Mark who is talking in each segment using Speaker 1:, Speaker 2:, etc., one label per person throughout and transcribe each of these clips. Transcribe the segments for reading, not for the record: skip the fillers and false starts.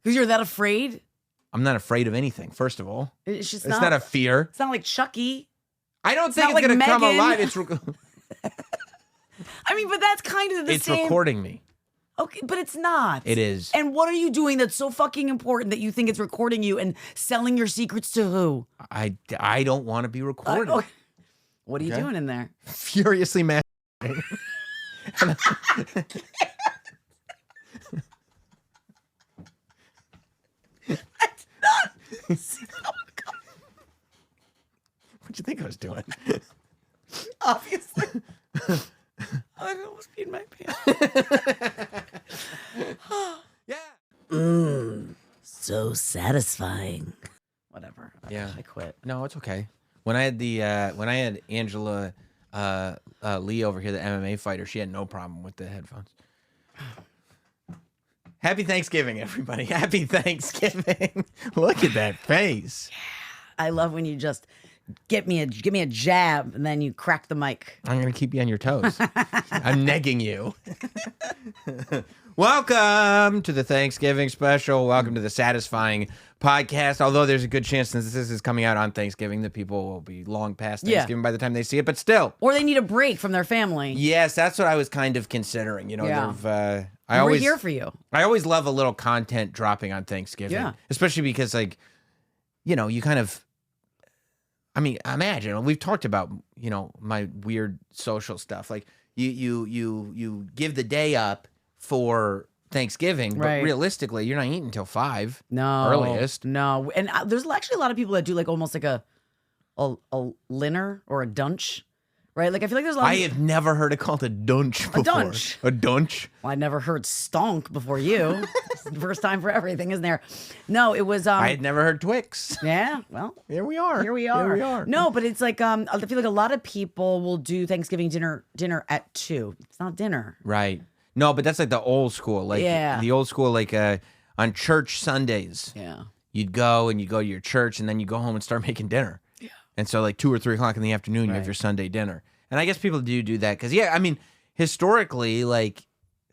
Speaker 1: Because you're that afraid?
Speaker 2: I'm not afraid of anything, first of all.
Speaker 1: It's just
Speaker 2: not a fear.
Speaker 1: It's not like Chucky.
Speaker 2: I don't think it's
Speaker 1: like
Speaker 2: going to come
Speaker 1: Megan.
Speaker 2: alive.
Speaker 1: I mean, but that's kind of the
Speaker 2: It's
Speaker 1: same.
Speaker 2: recording me.
Speaker 1: Okay, but it's not.
Speaker 2: It is.
Speaker 1: And what are you doing that's so fucking important that you think it's recording you and selling your secrets to who?
Speaker 2: I don't want to be recorded.
Speaker 1: Okay. What are you doing in there?
Speaker 2: Furiously masturbating.
Speaker 1: That's not.
Speaker 2: What'd you think I was doing?
Speaker 1: Obviously. I almost peed my pants.
Speaker 2: Yeah.
Speaker 1: So satisfying. Whatever.
Speaker 2: Yeah.
Speaker 1: I quit.
Speaker 2: No, it's okay. When I had Angela Lee over here, the MMA fighter, she had no problem with the headphones. Happy Thanksgiving, everybody. Happy Thanksgiving. Look at that face.
Speaker 1: I love when you just give me a jab and then you crack the mic.
Speaker 2: I'm going to keep you on your toes. I'm negging you. Welcome to the Thanksgiving special. Welcome to the Satisfying podcast. Although there's a good chance since this is coming out on Thanksgiving that people will be long past Thanksgiving by the time they see it, but still.
Speaker 1: Or they need a break from their family.
Speaker 2: Yes, that's what I was kind of considering. You know,
Speaker 1: Yeah.
Speaker 2: we're
Speaker 1: here for you.
Speaker 2: I always love a little content dropping on Thanksgiving.
Speaker 1: Yeah.
Speaker 2: Especially because, like, you know, you kind of, I mean, imagine, we've talked about, you know, my weird social stuff. Like, you give the day up for Thanksgiving, but
Speaker 1: Right.
Speaker 2: realistically, you're not eating until 5.
Speaker 1: No.
Speaker 2: Earliest.
Speaker 1: No. And there's actually a lot of people that do like almost like a linner or a dunch, right? Like I feel like there's a lot of
Speaker 2: I have never heard it called a dunch before.
Speaker 1: dunch.
Speaker 2: A dunch?
Speaker 1: Well, I never heard stonk before you. It's the first time for everything, isn't there? No, it was
Speaker 2: I had never heard Twix.
Speaker 1: yeah, well,
Speaker 2: Here we are.
Speaker 1: here we are.
Speaker 2: Here we are.
Speaker 1: No, but it's like I feel like a lot of people will do Thanksgiving dinner at 2. It's not dinner.
Speaker 2: Right. No, but that's like the old school. Like the old school, like on church Sundays.
Speaker 1: Yeah.
Speaker 2: You'd go to your church and then you go home and start making dinner. Yeah. And so like 2 or 3 o'clock in the afternoon, you have your Sunday dinner. And I guess people do that because, yeah, I mean, historically, like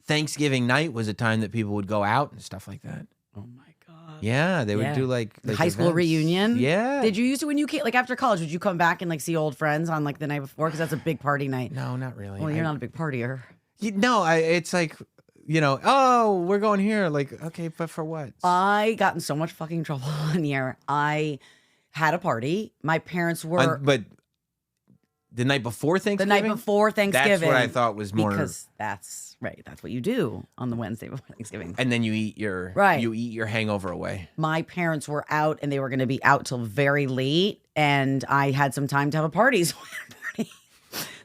Speaker 2: Thanksgiving night was a time that people would go out and stuff like that.
Speaker 1: Oh my God.
Speaker 2: Yeah, they would do like
Speaker 1: high school
Speaker 2: events.
Speaker 1: reunion.
Speaker 2: Yeah.
Speaker 1: Did you used to when you came like after college? Would you come back and like see old friends on like the night before? Because that's a big party night.
Speaker 2: No, not really.
Speaker 1: Well, you're not a big partier.
Speaker 2: It's like, you know, oh, we're going here. Like, okay, but for what?
Speaker 1: I got in so much fucking trouble one year. I had a party. My parents were
Speaker 2: But the night before Thanksgiving?
Speaker 1: the night before Thanksgiving.
Speaker 2: That's what I thought was more.
Speaker 1: Because that's right. That's what you do on the Wednesday before Thanksgiving.
Speaker 2: And then you eat your hangover away.
Speaker 1: My parents were out and they were going to be out till very late. And I had some time to have a party.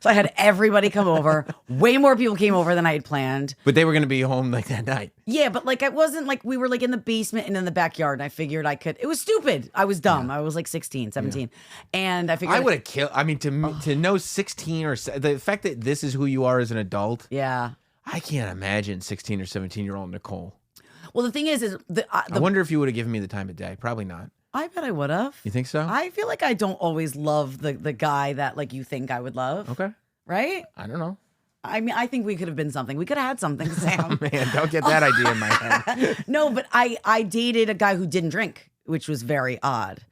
Speaker 1: So I had everybody come over. Way more people came over than I had planned.
Speaker 2: But they were going to be home like that night.
Speaker 1: Yeah, but like I wasn't like we were like in the basement and in the backyard. And I figured I could. It was stupid. I was dumb. I was like 16, 17. And I figured
Speaker 2: I would have killed. I mean, to know 16 or the fact that this is who you are as an adult.
Speaker 1: Yeah.
Speaker 2: I can't imagine 16 or 17-year-old Nicole.
Speaker 1: Well, the thing is
Speaker 2: I wonder if you would have given me the time of day. Probably not.
Speaker 1: I bet I would have.
Speaker 2: You think so?
Speaker 1: I feel like I don't always love the guy that like you think I would love.
Speaker 2: Okay.
Speaker 1: Right?
Speaker 2: I don't know.
Speaker 1: I mean, I think we could have been something. We could have had something, Sam.
Speaker 2: Oh, man, don't get that idea in my head.
Speaker 1: No, but I dated a guy who didn't drink, which was very odd.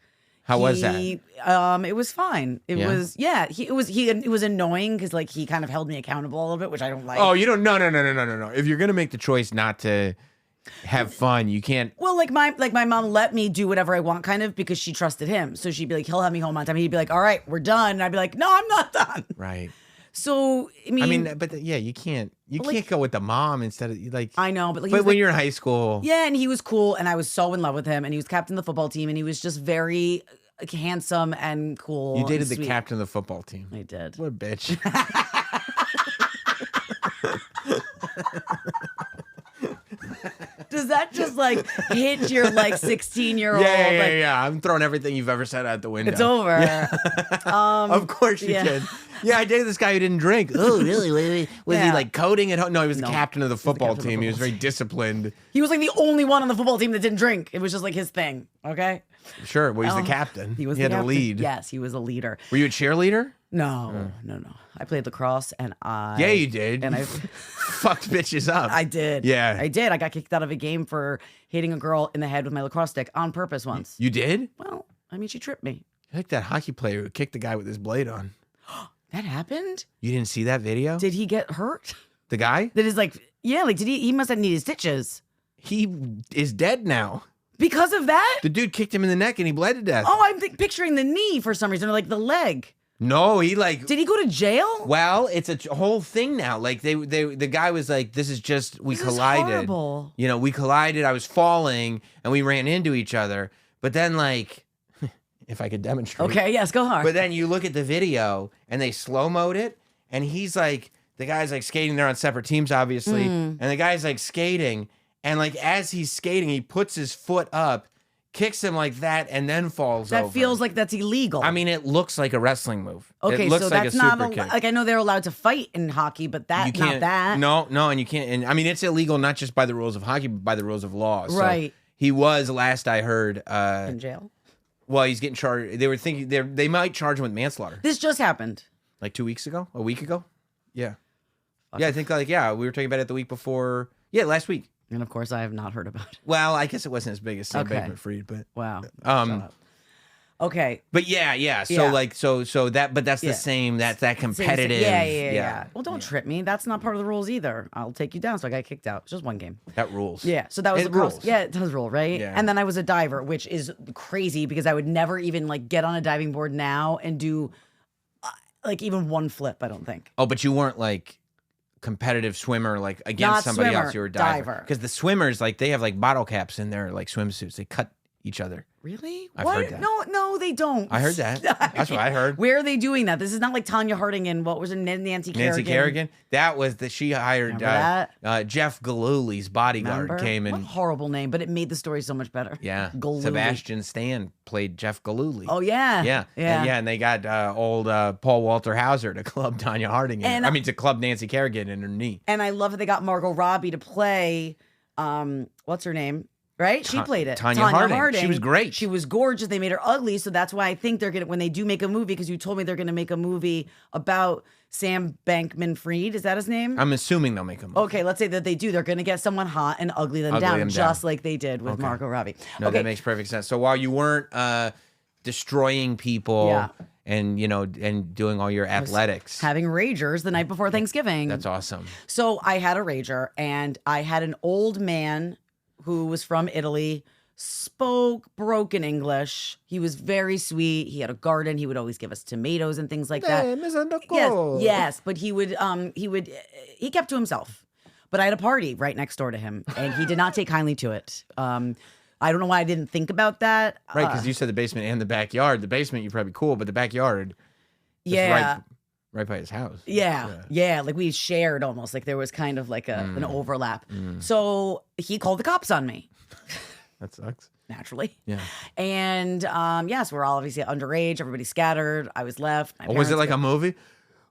Speaker 2: How was that?
Speaker 1: It was fine. It was it was annoying because like he kind of held me accountable a little bit, which I don't like.
Speaker 2: Oh, you don't no. If you're gonna make the choice not to have fun, you can't.
Speaker 1: Well, like my mom let me do whatever I want, kind of because she trusted him. So she'd be like, he'll have me home on time. He'd be like, all right, we're done. And I'd be like, no, I'm not done.
Speaker 2: Right.
Speaker 1: So
Speaker 2: but yeah, you can't go with the mom instead of like.
Speaker 1: I know, but like,
Speaker 2: when you're in high school,
Speaker 1: yeah, and he was cool, and I was so in love with him, and he was captain of the football team, and he was just very handsome and cool.
Speaker 2: you dated
Speaker 1: and
Speaker 2: the
Speaker 1: sweet.
Speaker 2: captain of the football team.
Speaker 1: I did.
Speaker 2: What a bitch.
Speaker 1: Does that just like hit your like 16-year-old?
Speaker 2: Yeah. I'm throwing everything you've ever said out the window.
Speaker 1: It's over.
Speaker 2: Of course you did. Yeah, I dated this guy who didn't drink. Oh, really? Was he like coding at home? No, he was the captain of the football team. He was very disciplined.
Speaker 1: He was like the only one on the football team that didn't drink. It was just like his thing. Okay.
Speaker 2: Sure. Well, he's the captain.
Speaker 1: He
Speaker 2: had to lead.
Speaker 1: Yes, he was a leader.
Speaker 2: Were you a cheerleader?
Speaker 1: No. I played lacrosse and
Speaker 2: Yeah, you did.
Speaker 1: And I
Speaker 2: fucked bitches up.
Speaker 1: I did.
Speaker 2: Yeah.
Speaker 1: I did. I got kicked out of a game for hitting a girl in the head with my lacrosse stick on purpose once.
Speaker 2: You did?
Speaker 1: Well, I mean, she tripped me.
Speaker 2: You're like that hockey player who kicked the guy with his blade on.
Speaker 1: That happened?
Speaker 2: You didn't see that video?
Speaker 1: Did he get hurt?
Speaker 2: The guy?
Speaker 1: That is like, yeah, like, he must have needed stitches.
Speaker 2: He is dead now.
Speaker 1: Because of that?
Speaker 2: The dude kicked him in the neck and he bled to death.
Speaker 1: Oh, I'm picturing the knee for some reason, or like the leg.
Speaker 2: No, he like.
Speaker 1: Did he go to jail?
Speaker 2: Well, it's a whole thing now. Like the guy was like, "This is just we collided.
Speaker 1: Is horrible.
Speaker 2: You know, we collided. I was falling and we ran into each other. But then like, if I could demonstrate.
Speaker 1: Okay, yes, go hard.
Speaker 2: But then you look at the video and they slow-moed it, and he's like, the guy's like skating. They're on separate teams, obviously, and the guy's like skating. And like as he's skating, he puts his foot up, kicks him like that, and then falls over.
Speaker 1: That feels like that's illegal.
Speaker 2: I mean, it looks like a wrestling move.
Speaker 1: Okay,
Speaker 2: it looks
Speaker 1: so
Speaker 2: like
Speaker 1: that's
Speaker 2: a
Speaker 1: not
Speaker 2: super kick.
Speaker 1: like I know they're allowed to fight in hockey, but
Speaker 2: You can't,
Speaker 1: not that.
Speaker 2: No, and you can't. And I mean, it's illegal not just by the rules of hockey, but by the rules of law. So
Speaker 1: Right.
Speaker 2: he was, last I heard,
Speaker 1: In jail.
Speaker 2: well, he's getting charged. They were thinking they might charge him with manslaughter.
Speaker 1: This just happened.
Speaker 2: Like 2 weeks ago, a week ago. Yeah, yeah. I think we were talking about it the week before. Yeah, last week.
Speaker 1: And of course, I have not heard about it.
Speaker 2: Well, I guess it wasn't as big as Sam
Speaker 1: Okay.
Speaker 2: Bankman-Fried, but
Speaker 1: Wow. Shut up. Okay.
Speaker 2: but yeah. So
Speaker 1: Yeah.
Speaker 2: like so that, but that's
Speaker 1: Yeah.
Speaker 2: the same. That's that competitive.
Speaker 1: Yeah. Well, don't trip me. That's not part of the rules either. I'll take you down. So I got kicked out. It's just one game.
Speaker 2: That rules.
Speaker 1: Yeah. So that was
Speaker 2: It
Speaker 1: lacrosse.
Speaker 2: rules.
Speaker 1: Yeah, it does rule, right?
Speaker 2: Yeah.
Speaker 1: And then I was a diver, which is crazy because I would never even like get on a diving board now and do like even one flip. I don't think.
Speaker 2: Oh, but you weren't like competitive swimmer like against
Speaker 1: Not
Speaker 2: somebody
Speaker 1: swimmer,
Speaker 2: else. You were
Speaker 1: diver.
Speaker 2: because the swimmers like they have like bottle caps in their like swimsuits. They cut each other.
Speaker 1: Really?
Speaker 2: I've
Speaker 1: what?
Speaker 2: heard that.
Speaker 1: No, they don't.
Speaker 2: I heard that. That's what I heard.
Speaker 1: Where are they doing that? This is not like Tanya Harding and what was her Nancy Kerrigan.
Speaker 2: Nancy Kerrigan. That was she hired
Speaker 1: Remember
Speaker 2: Jeff Galuli's bodyguard
Speaker 1: Remember?
Speaker 2: came
Speaker 1: What
Speaker 2: and
Speaker 1: horrible name, but it made the story so much better.
Speaker 2: yeah.
Speaker 1: Galooly.
Speaker 2: Sebastian Stan played Jeff Galooly.
Speaker 1: Oh yeah.
Speaker 2: Yeah. And they got old Paul Walter Hauser to club Tanya Harding. To club Nancy Kerrigan in her knee.
Speaker 1: And I love that they got Margot Robbie to play. What's her name? Right? She played it.
Speaker 2: Tanya Harding. She was great.
Speaker 1: She was gorgeous. They made her ugly, so that's why I think they're gonna when they do make a movie. Because you told me they're gonna make a movie about Sam Bankman-Fried. Is that his name?
Speaker 2: I'm assuming they'll make a movie.
Speaker 1: Okay, let's say that they do. They're gonna get someone hot and ugly them down, just like they did with Margot Robbie.
Speaker 2: No,
Speaker 1: okay.
Speaker 2: that makes perfect sense. So while you weren't destroying people and and doing all your athletics,
Speaker 1: having ragers the night before Thanksgiving.
Speaker 2: that's awesome.
Speaker 1: So I had a rager, and I had an old man who was from Italy, spoke broken English. He was very sweet. He had a garden. He would always give us tomatoes and things like that. Yes, but he kept to himself. But I had a party right next door to him, and he did not take kindly to it. I don't know why I didn't think about that.
Speaker 2: Right, because you said the basement and the backyard. The basement, you're probably cool, but the backyard, right by his house.
Speaker 1: Yeah. Like we shared almost. Like there was kind of like an overlap. So he called the cops on me.
Speaker 2: That sucks.
Speaker 1: Naturally.
Speaker 2: Yeah.
Speaker 1: And so we're all obviously underage. Everybody scattered. I was left.
Speaker 2: Was it like a movie?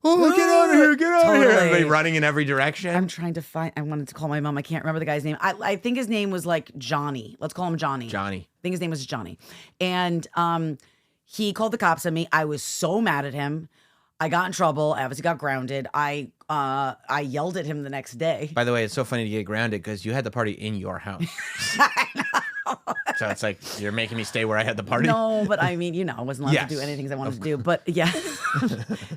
Speaker 2: Oh, get out of here! Get out of here! Everybody running in every direction.
Speaker 1: I'm trying to find. I wanted to call my mom. I can't remember the guy's name. I think his name was like Johnny. Let's call him Johnny.
Speaker 2: Johnny.
Speaker 1: I think his name was Johnny. And he called the cops on me. I was so mad at him. I got in trouble. I obviously got grounded. I yelled at him the next day.
Speaker 2: By the way, it's so funny to get grounded because you had the party in your house. So it's like you're making me stay where I had the party.
Speaker 1: No, but I mean, I wasn't allowed to do anything I wanted to do. But yeah,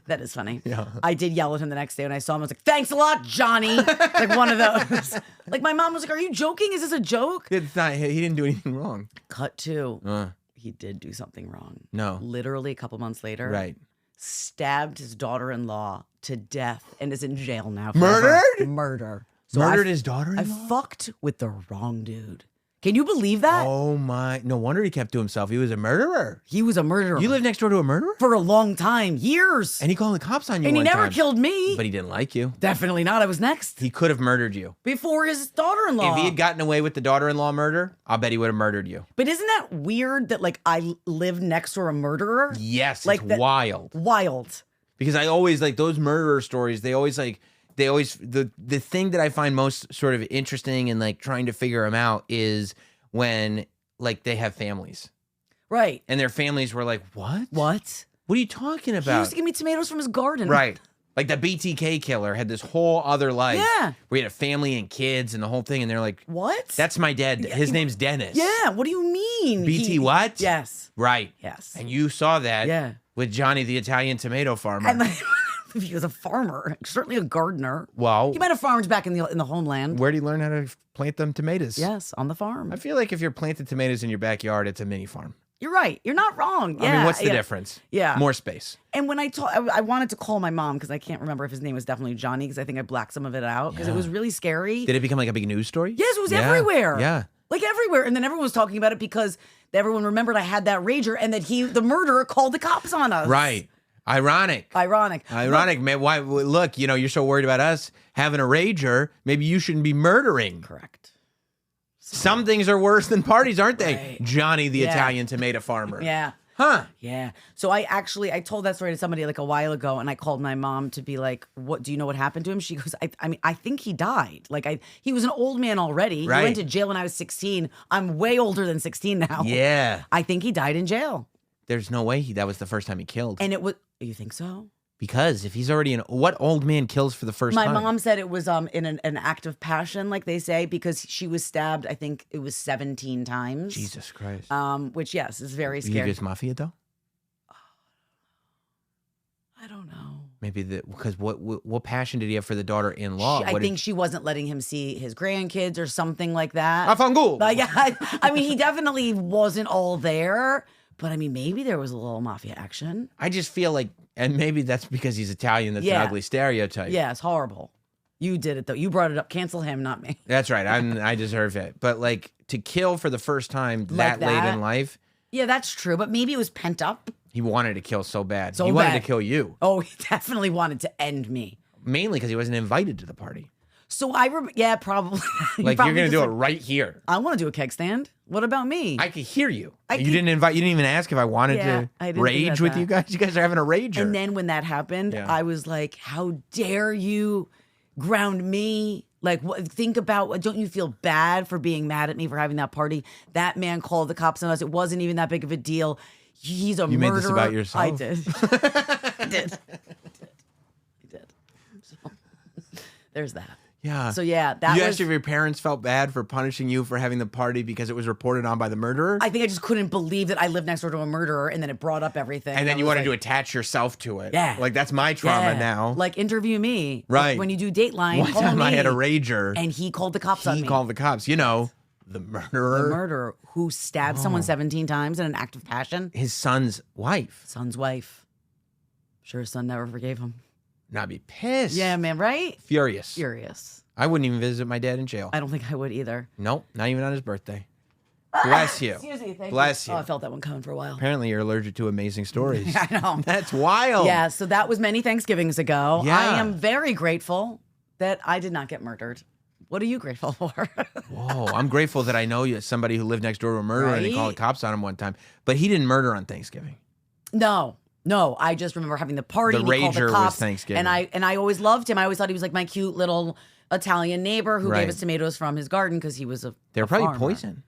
Speaker 1: that is funny.
Speaker 2: Yeah.
Speaker 1: I did yell at him the next day when I saw him. I was like, "Thanks a lot, Johnny." Like one of those. Like my mom was like, "Are you joking? Is this a joke?"
Speaker 2: It's not. He didn't do anything wrong.
Speaker 1: Cut to. He did do something wrong.
Speaker 2: No.
Speaker 1: Literally a couple months later.
Speaker 2: Right.
Speaker 1: Stabbed his daughter-in-law to death and is in jail now.
Speaker 2: Murdered?
Speaker 1: Murder.
Speaker 2: Murdered his daughter-in-law?
Speaker 1: I fucked with the wrong dude. Can you believe that?
Speaker 2: Oh my! No wonder he kept to himself. He was a murderer.
Speaker 1: He was a murderer.
Speaker 2: You lived next door to a murderer
Speaker 1: for a long time, years.
Speaker 2: And he called the cops on you.
Speaker 1: And he never
Speaker 2: time.
Speaker 1: killed me.
Speaker 2: But he didn't like you.
Speaker 1: Definitely not. I was next.
Speaker 2: He could have murdered you
Speaker 1: before his daughter-in-law.
Speaker 2: If he had gotten away with the daughter-in-law murder, I'll bet he would have murdered you.
Speaker 1: But isn't that weird that like I lived next to a murderer?
Speaker 2: Yes,
Speaker 1: like
Speaker 2: it's wild.
Speaker 1: Wild.
Speaker 2: because I always like those murderer stories. They always the thing that I find most sort of interesting and like trying to figure them out is when like they have families.
Speaker 1: Right.
Speaker 2: And their families were like, what?
Speaker 1: What?
Speaker 2: What are you talking
Speaker 1: He
Speaker 2: about?
Speaker 1: used to give me tomatoes from his garden.
Speaker 2: Right. Like the BTK killer had this whole other life.
Speaker 1: Yeah.
Speaker 2: Where he had a family and kids and the whole thing. And they're like,
Speaker 1: What?
Speaker 2: that's my dad. His name's Dennis.
Speaker 1: Yeah. What do you mean?
Speaker 2: BT what?
Speaker 1: Yes.
Speaker 2: Right.
Speaker 1: Yes.
Speaker 2: And you saw that with Johnny the Italian tomato farmer.
Speaker 1: And like, he was a farmer, certainly a gardener.
Speaker 2: Well,
Speaker 1: he might have farmed back in the homeland.
Speaker 2: Where did he learn how to plant them tomatoes?
Speaker 1: Yes, on the farm.
Speaker 2: I feel like if you're planting tomatoes in your backyard, it's a mini farm.
Speaker 1: You're right. You're not wrong. Yeah.
Speaker 2: I mean, what's the difference?
Speaker 1: Yeah.
Speaker 2: More space.
Speaker 1: And when I wanted to call my mom because I can't remember if his name was definitely Johnny because I think I blacked some of it out because it was really scary.
Speaker 2: Did it become like a big news story?
Speaker 1: Yes, it was everywhere.
Speaker 2: Yeah.
Speaker 1: Like everywhere. And then everyone was talking about it because everyone remembered I had that rager and that the murderer called the cops on us.
Speaker 2: Right. Ironic, man. Why? Look, you're so worried about us having a rager. Maybe you shouldn't be murdering.
Speaker 1: Correct.
Speaker 2: Some things are worse than parties, aren't they?
Speaker 1: Right.
Speaker 2: Johnny the Italian tomato farmer.
Speaker 1: Yeah.
Speaker 2: Huh.
Speaker 1: Yeah. So I told that story to somebody like a while ago, and I called my mom to be like, "What do you know what happened to him?" She goes, I think he died. Like he was an old man already.
Speaker 2: Right.
Speaker 1: He went to jail when I was 16. I'm way older than 16 now.
Speaker 2: Yeah.
Speaker 1: I think he died in jail.
Speaker 2: There's no way that was the first time he killed.
Speaker 1: And it was. You think so?
Speaker 2: Because if he's already what old man kills for the first time?
Speaker 1: My mom said it was in an act of passion, like they say, because she was stabbed. I think it was 17 times.
Speaker 2: Jesus Christ.
Speaker 1: Which is very
Speaker 2: You
Speaker 1: scary.
Speaker 2: think it's mafia though?
Speaker 1: I don't know.
Speaker 2: Maybe because what passion did he have for the daughter-in-law?
Speaker 1: I think she wasn't letting him see his grandkids or something like that.
Speaker 2: Afangul.
Speaker 1: Like, I mean, he definitely wasn't all there, but I mean, maybe there was a little mafia action.
Speaker 2: I just feel like, and maybe that's because he's Italian. That's an ugly stereotype.
Speaker 1: Yeah, it's horrible. You did it though. You brought it up. Cancel him, not me.
Speaker 2: That's right. I deserve it. But like to kill for the first time
Speaker 1: Like
Speaker 2: that late in life.
Speaker 1: Yeah, that's true. But maybe it was pent up.
Speaker 2: He wanted to kill so bad.
Speaker 1: So
Speaker 2: he wanted
Speaker 1: bad.
Speaker 2: to kill you.
Speaker 1: Oh, he definitely wanted to end me.
Speaker 2: Mainly because he wasn't invited to the party.
Speaker 1: So probably.
Speaker 2: Like you're gonna do it right here.
Speaker 1: I want to do a keg stand. What about me?
Speaker 2: I could hear you. You didn't even ask if I wanted to rage with you guys. You guys are having a rager.
Speaker 1: And then when that happened, I was like, "How dare you ground me?" Like, think about, don't you feel bad for being mad at me for having that party? That man called the cops on us. It wasn't even that big of a deal. He's a murderer.
Speaker 2: You made this about yourself?
Speaker 1: I did. I did. So, there's that.
Speaker 2: Yeah.
Speaker 1: So yeah,
Speaker 2: you asked if your parents felt bad for punishing you for having the party because it was reported on by the murderer?
Speaker 1: I think I just couldn't believe that I lived next door to a murderer, and then it brought up everything.
Speaker 2: And then you wanted to attach yourself to it.
Speaker 1: Yeah.
Speaker 2: Like, that's my trauma now.
Speaker 1: Like, interview me.
Speaker 2: Right.
Speaker 1: Like, when you do Dateline,
Speaker 2: One
Speaker 1: call
Speaker 2: time
Speaker 1: me.
Speaker 2: I had a rager.
Speaker 1: And he called the cops on me.
Speaker 2: He called the cops. The murderer.
Speaker 1: The murderer who stabbed someone 17 times in an act of passion.
Speaker 2: His son's wife.
Speaker 1: Son's wife. Sure, his son never forgave him.
Speaker 2: Now I'd be pissed.
Speaker 1: Yeah, man, right?
Speaker 2: Furious. I wouldn't even visit my dad in jail.
Speaker 1: I don't think I would either.
Speaker 2: Nope, not even on his birthday. Bless you.
Speaker 1: Excuse me,
Speaker 2: Bless you.
Speaker 1: Oh, I felt that one coming for a while.
Speaker 2: Apparently you're allergic to amazing stories.
Speaker 1: I know.
Speaker 2: That's wild.
Speaker 1: Yeah, so that was many Thanksgivings ago.
Speaker 2: Yeah.
Speaker 1: I am very grateful that I did not get murdered. What are you grateful for?
Speaker 2: Whoa, I'm grateful that I know you as somebody who lived next door to a murderer and they called the cops on him one time. But he didn't murder on Thanksgiving.
Speaker 1: No, I just remember having the party.
Speaker 2: The
Speaker 1: and he called
Speaker 2: rager
Speaker 1: the cops,
Speaker 2: was Thanksgiving.
Speaker 1: and I always loved him. I always thought he was like my cute little Italian neighbor who gave us tomatoes from his garden because he was
Speaker 2: They were probably
Speaker 1: farmer.
Speaker 2: poison.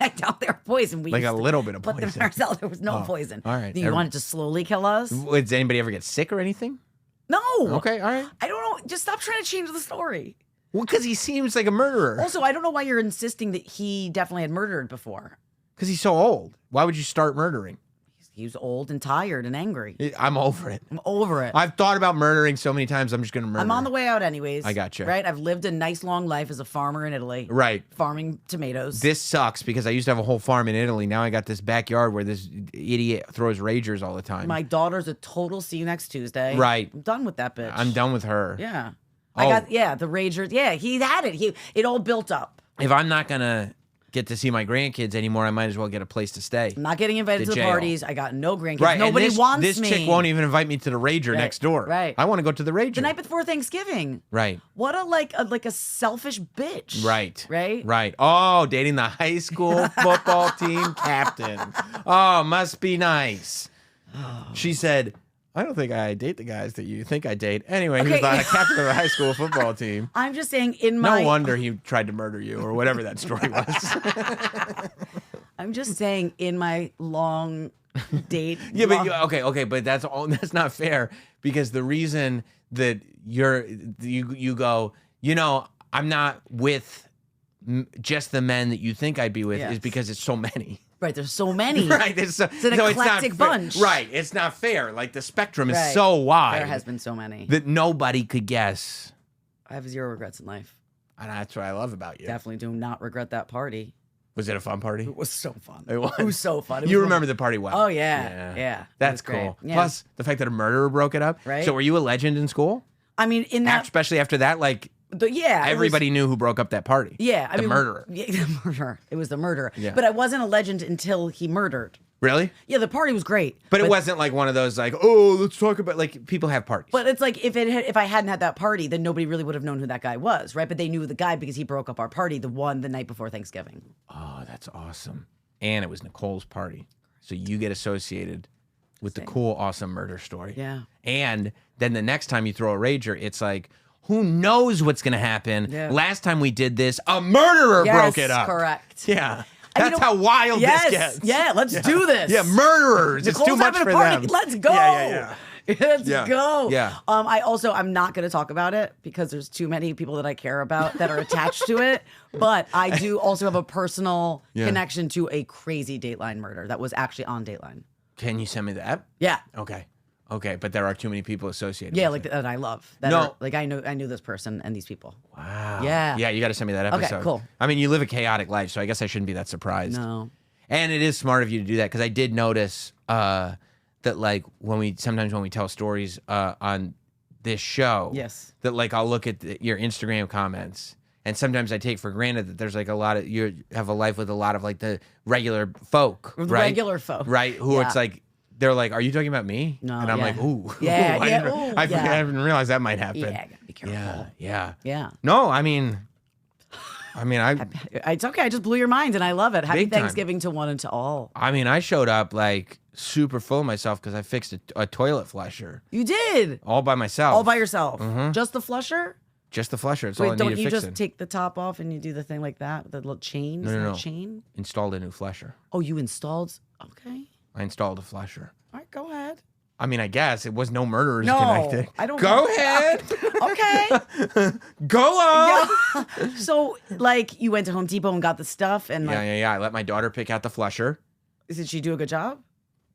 Speaker 1: I doubt they were poison. We
Speaker 2: Like
Speaker 1: used
Speaker 2: a
Speaker 1: to
Speaker 2: little bit of
Speaker 1: put them
Speaker 2: poison.
Speaker 1: ourselves. There was no poison.
Speaker 2: all right.
Speaker 1: Do you want it to slowly kill us?
Speaker 2: Does anybody ever get sick or anything?
Speaker 1: No.
Speaker 2: Okay, all right.
Speaker 1: I don't know. Just stop trying to change the story.
Speaker 2: Well, because he seems like a murderer.
Speaker 1: Also, I don't know why you're insisting that he definitely had murdered before.
Speaker 2: Because he's so old. Why would you start murdering?
Speaker 1: He was old and tired and angry.
Speaker 2: I'm over it.
Speaker 1: I'm over it.
Speaker 2: I've thought about murdering so many times, I'm just going to murder.
Speaker 1: I'm on the way out anyways.
Speaker 2: I gotcha.
Speaker 1: Right? I've lived a nice long life as a farmer in Italy.
Speaker 2: Right.
Speaker 1: Farming tomatoes.
Speaker 2: This sucks because I used to have a whole farm in Italy. Now I got this backyard where this idiot throws ragers all the time.
Speaker 1: My daughter's a total see you next Tuesday.
Speaker 2: Right.
Speaker 1: I'm done with that bitch.
Speaker 2: I'm done with her.
Speaker 1: Yeah.
Speaker 2: Oh.
Speaker 1: I got, the ragers. Yeah, he had it. It all built up.
Speaker 2: If I'm not going to get to see my grandkids anymore, I might as well get a place to stay.
Speaker 1: I'm not getting invited to the
Speaker 2: jail.
Speaker 1: parties. I got no grandkids.
Speaker 2: Right.
Speaker 1: Nobody
Speaker 2: and
Speaker 1: wants
Speaker 2: this
Speaker 1: me.
Speaker 2: chick won't even invite me to the rager next door.
Speaker 1: Right.
Speaker 2: I want to go to the rager.
Speaker 1: The night before Thanksgiving.
Speaker 2: Right.
Speaker 1: What a selfish bitch.
Speaker 2: Right.
Speaker 1: Right?
Speaker 2: Right. Oh, dating the high school football team captain. Oh, must be nice. She said, I don't think I date the guys that you think I date. Anyway, he was
Speaker 1: Okay.
Speaker 2: the captain of the high school football team.
Speaker 1: I'm just saying
Speaker 2: No wonder he tried to murder you or whatever that story was.
Speaker 1: I'm just saying in my long date.
Speaker 2: Yeah, but okay, but that's not fair because the reason that you go, I'm not with just the men that you think I'd be with is because it's so many.
Speaker 1: Right, there's so many.
Speaker 2: Right,
Speaker 1: it's an eclectic bunch.
Speaker 2: Right, it's not fair. Like the spectrum is so wide.
Speaker 1: There has been so many
Speaker 2: that nobody could guess.
Speaker 1: I have 0 regrets in life.
Speaker 2: And that's what I love about you.
Speaker 1: Definitely do not regret that party.
Speaker 2: Was it a fun party?
Speaker 1: It was so fun.
Speaker 2: It was.
Speaker 1: It was so fun.
Speaker 2: You remember the party well.
Speaker 1: Oh, yeah.
Speaker 2: That's cool.
Speaker 1: Yeah.
Speaker 2: Plus, the fact that a murderer broke it up.
Speaker 1: Right.
Speaker 2: So were you a legend in school?
Speaker 1: I mean, in that...
Speaker 2: Especially after that, like... everybody knew who broke up that party.
Speaker 1: Yeah.
Speaker 2: The murderer.
Speaker 1: Yeah, the murderer. It was the murderer.
Speaker 2: Yeah.
Speaker 1: But I wasn't a legend until he murdered.
Speaker 2: Really?
Speaker 1: Yeah, the party was great.
Speaker 2: But it wasn't like one of those like, oh, let's talk about, like, people have parties.
Speaker 1: But it's like if I hadn't had that party, then nobody really would have known who that guy was, right? But they knew the guy because he broke up our party, the night before Thanksgiving.
Speaker 2: Oh, that's awesome. And it was Nicole's party. So you get associated with the cool, awesome murder story.
Speaker 1: Yeah.
Speaker 2: And then the next time you throw a rager, it's like, who knows what's going to happen?
Speaker 1: Yeah.
Speaker 2: Last time we did this, a murderer broke it up.
Speaker 1: Correct.
Speaker 2: Yeah. That's how wild this gets.
Speaker 1: Yeah, let's do this.
Speaker 2: Yeah, murderers.
Speaker 1: Nicole's
Speaker 2: it's too much
Speaker 1: having
Speaker 2: for
Speaker 1: a party.
Speaker 2: them.
Speaker 1: Let's go.
Speaker 2: Yeah.
Speaker 1: Let's
Speaker 2: Yeah.
Speaker 1: go.
Speaker 2: Yeah.
Speaker 1: I'm not going to talk about it because there's too many people that I care about that are attached to it. But I do also have a personal connection to a crazy Dateline murder that was actually on Dateline.
Speaker 2: Can you send me that?
Speaker 1: Yeah.
Speaker 2: Okay, but there are too many people associated.
Speaker 1: Yeah,
Speaker 2: with
Speaker 1: like
Speaker 2: it.
Speaker 1: that I love. I knew this person and these people.
Speaker 2: Wow.
Speaker 1: Yeah.
Speaker 2: Yeah, you got to send me that episode.
Speaker 1: Okay, cool.
Speaker 2: I mean, you live a chaotic life, so I guess I shouldn't be that surprised.
Speaker 1: No.
Speaker 2: And it is smart of you to do that because I did notice that, like, sometimes when we tell stories on this show,
Speaker 1: Yes.
Speaker 2: that like I'll look at your Instagram comments, and sometimes I take for granted that there's like a lot of you have a life with a lot of like the regular folk, right?
Speaker 1: Regular folk,
Speaker 2: right? Who it's like. They're like, are you talking about me?
Speaker 1: No,
Speaker 2: and I'm like, ooh.
Speaker 1: Yeah,
Speaker 2: I didn't realize that might happen.
Speaker 1: Yeah, I gotta be careful.
Speaker 2: Yeah. No, I mean,
Speaker 1: it's okay. I just blew your mind, and I love it. Happy
Speaker 2: Big time.
Speaker 1: Thanksgiving to one and to all.
Speaker 2: I showed up like super full of myself because I fixed a toilet flusher
Speaker 1: You did
Speaker 2: all by myself.
Speaker 1: all by yourself. Just the flusher.
Speaker 2: Just the flusher. It's all I
Speaker 1: Wait,
Speaker 2: needed
Speaker 1: don't you
Speaker 2: fixing.
Speaker 1: just take the top off and you do the thing like that? The little chain?
Speaker 2: No.
Speaker 1: Chain?
Speaker 2: Installed a new flusher.
Speaker 1: Oh, you installed? Okay.
Speaker 2: I installed a flusher.
Speaker 1: All right, go ahead.
Speaker 2: I mean, I guess it was no murderers
Speaker 1: No,
Speaker 2: connected.
Speaker 1: I don't.
Speaker 2: Go ahead.
Speaker 1: Okay.
Speaker 2: Go on.
Speaker 1: Yeah. So, like, you went to Home Depot and got the stuff, and like,
Speaker 2: Yeah. I let my daughter pick out the flusher.
Speaker 1: did she do a good job?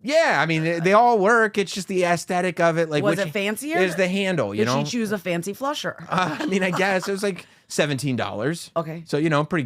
Speaker 2: Yeah, I mean, they all work. It's just the aesthetic of it. Like,
Speaker 1: Was it fancier?
Speaker 2: Is the handle, you
Speaker 1: Did
Speaker 2: know?
Speaker 1: she choose a fancy flusher?
Speaker 2: I mean, I guess it was like $17.
Speaker 1: Okay.
Speaker 2: So, pretty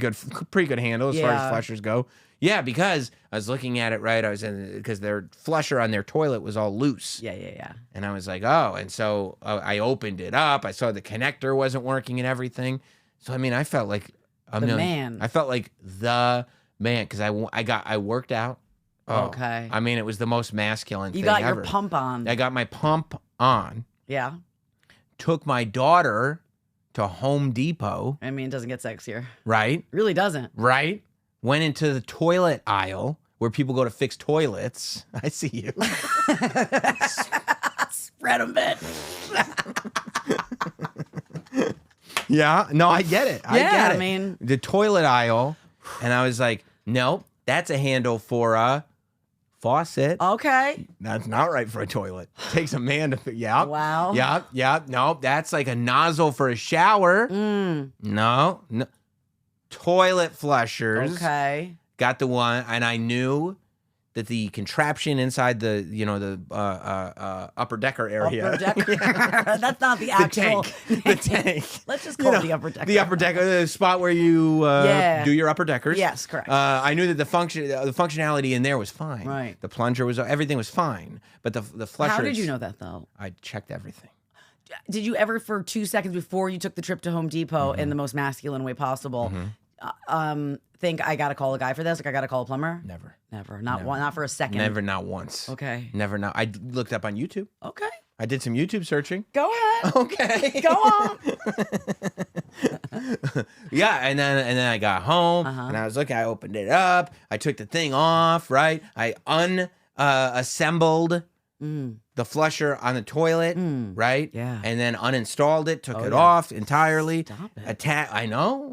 Speaker 2: good handle as far as
Speaker 1: Yeah.
Speaker 2: flushers go. Yeah, because I was looking at it, right? Because their flusher on their toilet was all loose.
Speaker 1: Yeah.
Speaker 2: And I was like, oh. And so I opened it up. I saw the connector wasn't working and everything. So, I mean, I felt like
Speaker 1: man.
Speaker 2: I felt like the man because I worked out. Oh,
Speaker 1: Okay.
Speaker 2: I mean, it was the most masculine
Speaker 1: You
Speaker 2: thing
Speaker 1: got
Speaker 2: ever.
Speaker 1: your pump on.
Speaker 2: I got my pump on.
Speaker 1: Yeah.
Speaker 2: Took my daughter to Home Depot.
Speaker 1: I mean, it doesn't get sexier.
Speaker 2: Right?
Speaker 1: Really doesn't.
Speaker 2: Right? Went into the toilet aisle where people go to fix toilets. I see you.
Speaker 1: Spread them, bitch.
Speaker 2: Yeah. No, I get it. I
Speaker 1: Yeah,
Speaker 2: get it.
Speaker 1: I mean-
Speaker 2: the toilet aisle. And I was like, nope, that's a handle for a faucet.
Speaker 1: Okay.
Speaker 2: That's not right for a toilet. Takes a man to yeah.
Speaker 1: Wow.
Speaker 2: Yeah. No, that's like a nozzle for a shower. No. Toilet flushers.
Speaker 1: Okay.
Speaker 2: Got the one, and I knew that the contraption inside the upper decker area.
Speaker 1: Upper decker. That's not the actual.
Speaker 2: The tank.
Speaker 1: Let's just call it the upper decker.
Speaker 2: The upper decker, the spot where you do your upper deckers.
Speaker 1: Yes, correct.
Speaker 2: I knew that the functionality in there was fine.
Speaker 1: Right.
Speaker 2: The plunger everything was fine, but the flusher.
Speaker 1: How did you know that though?
Speaker 2: I checked everything.
Speaker 1: Did you ever, for 2 seconds before you took the trip to Home Depot in the most masculine way possible, think I gotta call a guy for this? Like I gotta call a plumber?
Speaker 2: Never.
Speaker 1: Not for a second.
Speaker 2: Never, not once.
Speaker 1: Okay.
Speaker 2: Never, not. I looked up on YouTube.
Speaker 1: Okay.
Speaker 2: I did some YouTube searching.
Speaker 1: Go ahead.
Speaker 2: Okay.
Speaker 1: Go on.
Speaker 2: Yeah, and then I got home and I was looking. I opened it up. I took the thing off. Right. I assembled the flusher on the toilet, right?
Speaker 1: Yeah.
Speaker 2: And then uninstalled it, took it
Speaker 1: yeah.
Speaker 2: off entirely.
Speaker 1: Stop it.
Speaker 2: I know.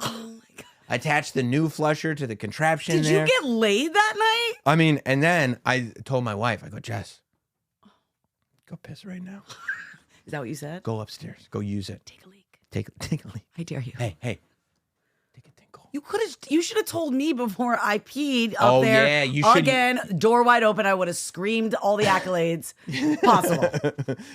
Speaker 1: Oh my God.
Speaker 2: Attached the new flusher to the contraption
Speaker 1: Did
Speaker 2: there.
Speaker 1: you get laid that night?
Speaker 2: I mean, and then I told my wife, I go, Jess, go piss right now.
Speaker 1: Is that what you said?
Speaker 2: Go upstairs. Go use it.
Speaker 1: Take a leak.
Speaker 2: Take a leak.
Speaker 1: I dare you.
Speaker 2: Hey, take a tinkle.
Speaker 1: You should have told me before I peed up there.
Speaker 2: Yeah, you should.
Speaker 1: Again, door wide open. I would have screamed all the accolades possible.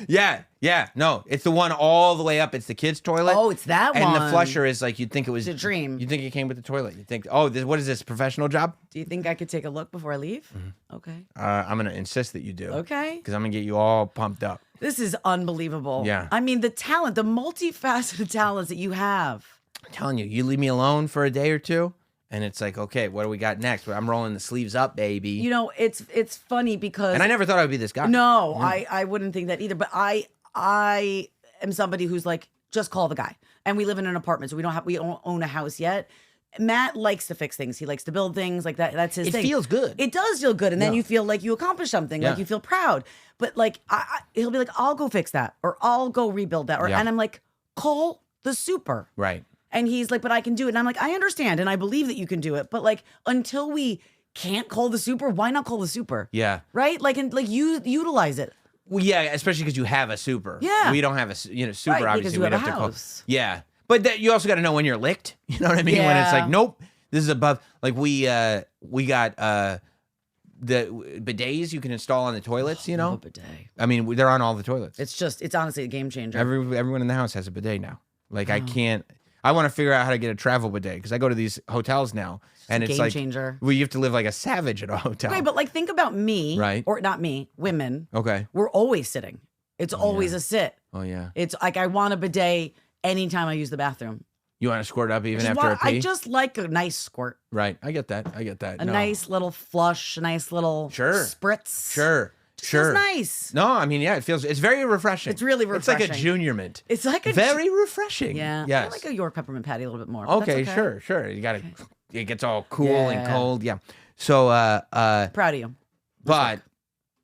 Speaker 2: Yeah. No, it's the one all the way up. It's the kids' toilet.
Speaker 1: Oh, it's that
Speaker 2: and
Speaker 1: one.
Speaker 2: And the flusher is like, you'd think it was
Speaker 1: It's a dream.
Speaker 2: You think it came with the toilet. You think, oh, what is this, professional job?
Speaker 1: Do you think I could take a look before I leave?
Speaker 2: Mm-hmm.
Speaker 1: Okay.
Speaker 2: I'm going to insist that you do.
Speaker 1: Okay.
Speaker 2: Because I'm going to get you all pumped up.
Speaker 1: This is unbelievable.
Speaker 2: Yeah.
Speaker 1: I mean, the talent, the multifaceted talents that you have.
Speaker 2: I'm telling you, you leave me alone for a day or two, and it's like, okay, what do we got next? I'm rolling the sleeves up, baby.
Speaker 1: You know, it's funny because
Speaker 2: And I never thought I would be this guy.
Speaker 1: No, I wouldn't think that either. But I am somebody who's like, just call the guy. And we live in an apartment, so we don't own a house yet. Matt likes to fix things. He likes to build things like that. That's his thing.
Speaker 2: It feels good.
Speaker 1: It does feel good. And then you feel like you accomplished something, like
Speaker 2: Yeah.
Speaker 1: you feel proud. But like, he'll be like, I'll go fix that, or I'll go rebuild that.
Speaker 2: Yeah.
Speaker 1: And I'm like, call the super.
Speaker 2: Right.
Speaker 1: And he's like, but I can do it. And I'm like, I understand. And I believe that you can do it. But like, until we can't call the super, why not call the super?
Speaker 2: Yeah.
Speaker 1: Right? Like, and like you utilize it.
Speaker 2: Well, yeah, especially because you have a super.
Speaker 1: Yeah.
Speaker 2: We don't have a super,
Speaker 1: Right,
Speaker 2: obviously.
Speaker 1: because you
Speaker 2: We'd
Speaker 1: have a
Speaker 2: have to call.
Speaker 1: house.
Speaker 2: Yeah. But you also got to know when you're licked. You know what I mean? When it's
Speaker 1: Yeah.
Speaker 2: like, nope, this is above. Like we got the bidets you can install on the toilets, you know?
Speaker 1: Love a bidet.
Speaker 2: I mean, they're on all the toilets.
Speaker 1: It's honestly a game changer.
Speaker 2: Everyone in the house has a bidet now. Like I want to figure out how to get a travel bidet because I go to these hotels now and it's
Speaker 1: game
Speaker 2: like,
Speaker 1: changer.
Speaker 2: well, you have to live like a savage at a hotel.
Speaker 1: Okay, but like think about me,
Speaker 2: Right.
Speaker 1: or not me, women.
Speaker 2: Okay.
Speaker 1: We're always sitting. It's always a sit.
Speaker 2: Oh yeah.
Speaker 1: It's like I want a bidet anytime I use the bathroom.
Speaker 2: You want to squirt up even
Speaker 1: Just
Speaker 2: after a pee?
Speaker 1: I just like a nice squirt,
Speaker 2: Right. I get that.
Speaker 1: a nice little flush, a nice little
Speaker 2: Sure.
Speaker 1: spritz.
Speaker 2: Sure.
Speaker 1: Feels nice.
Speaker 2: No, I mean, yeah, it's very refreshing.
Speaker 1: It's really
Speaker 2: It's like a
Speaker 1: refreshing.
Speaker 2: junior mint.
Speaker 1: It's like a
Speaker 2: Very refreshing.
Speaker 1: Yeah.
Speaker 2: Yes.
Speaker 1: I like a York peppermint patty a little bit more. but
Speaker 2: Okay,
Speaker 1: that's okay.
Speaker 2: sure. You gotta it gets all cool and
Speaker 1: Yeah.
Speaker 2: cold. Yeah. So
Speaker 1: Proud of you.
Speaker 2: but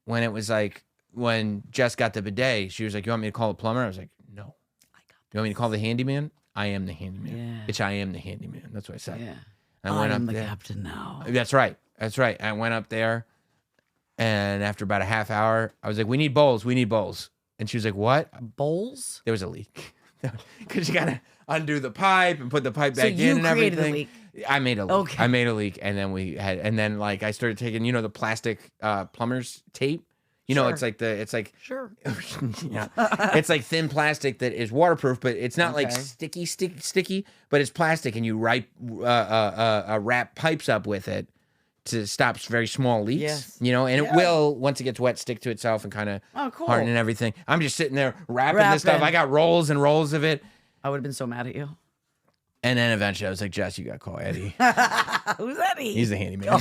Speaker 2: when it was like when Jess got the bidet, she was like, you want me to call the plumber? I was like, no.
Speaker 1: I got
Speaker 2: You want me to call the handyman? I am the handyman.
Speaker 1: Yeah.
Speaker 2: Bitch, I am the handyman. That's what I said.
Speaker 1: Yeah.
Speaker 2: I went
Speaker 1: I'm
Speaker 2: up
Speaker 1: the
Speaker 2: there.
Speaker 1: captain now.
Speaker 2: That's right. I went up there, and after about a half hour, I was like, we need bowls. And she was like, what?
Speaker 1: Bowls?
Speaker 2: There was a leak. Because you got to undo the pipe and put the pipe
Speaker 1: So
Speaker 2: back
Speaker 1: you
Speaker 2: in and
Speaker 1: created the
Speaker 2: everything.
Speaker 1: leak.
Speaker 2: I made a leak.
Speaker 1: Okay.
Speaker 2: I made a leak, and then like I started taking, the plastic plumber's tape.
Speaker 1: Sure.
Speaker 2: It's like
Speaker 1: Sure.
Speaker 2: yeah. It's like thin plastic that is waterproof, but it's not like
Speaker 1: Okay.
Speaker 2: sticky, but it's plastic, and you wrap pipes up with it to stop very small leaks.
Speaker 1: Yes.
Speaker 2: And it will, once it gets wet, stick to itself and kind of
Speaker 1: Oh, cool.
Speaker 2: harden and everything. I'm just sitting there wrapping this stuff.
Speaker 1: Wrapping.
Speaker 2: I got rolls and rolls of it.
Speaker 1: I would have been so mad at you.
Speaker 2: And then eventually I was like, Jess, you got to call Eddie.
Speaker 1: Who's Eddie?
Speaker 2: He's the handyman.
Speaker 1: All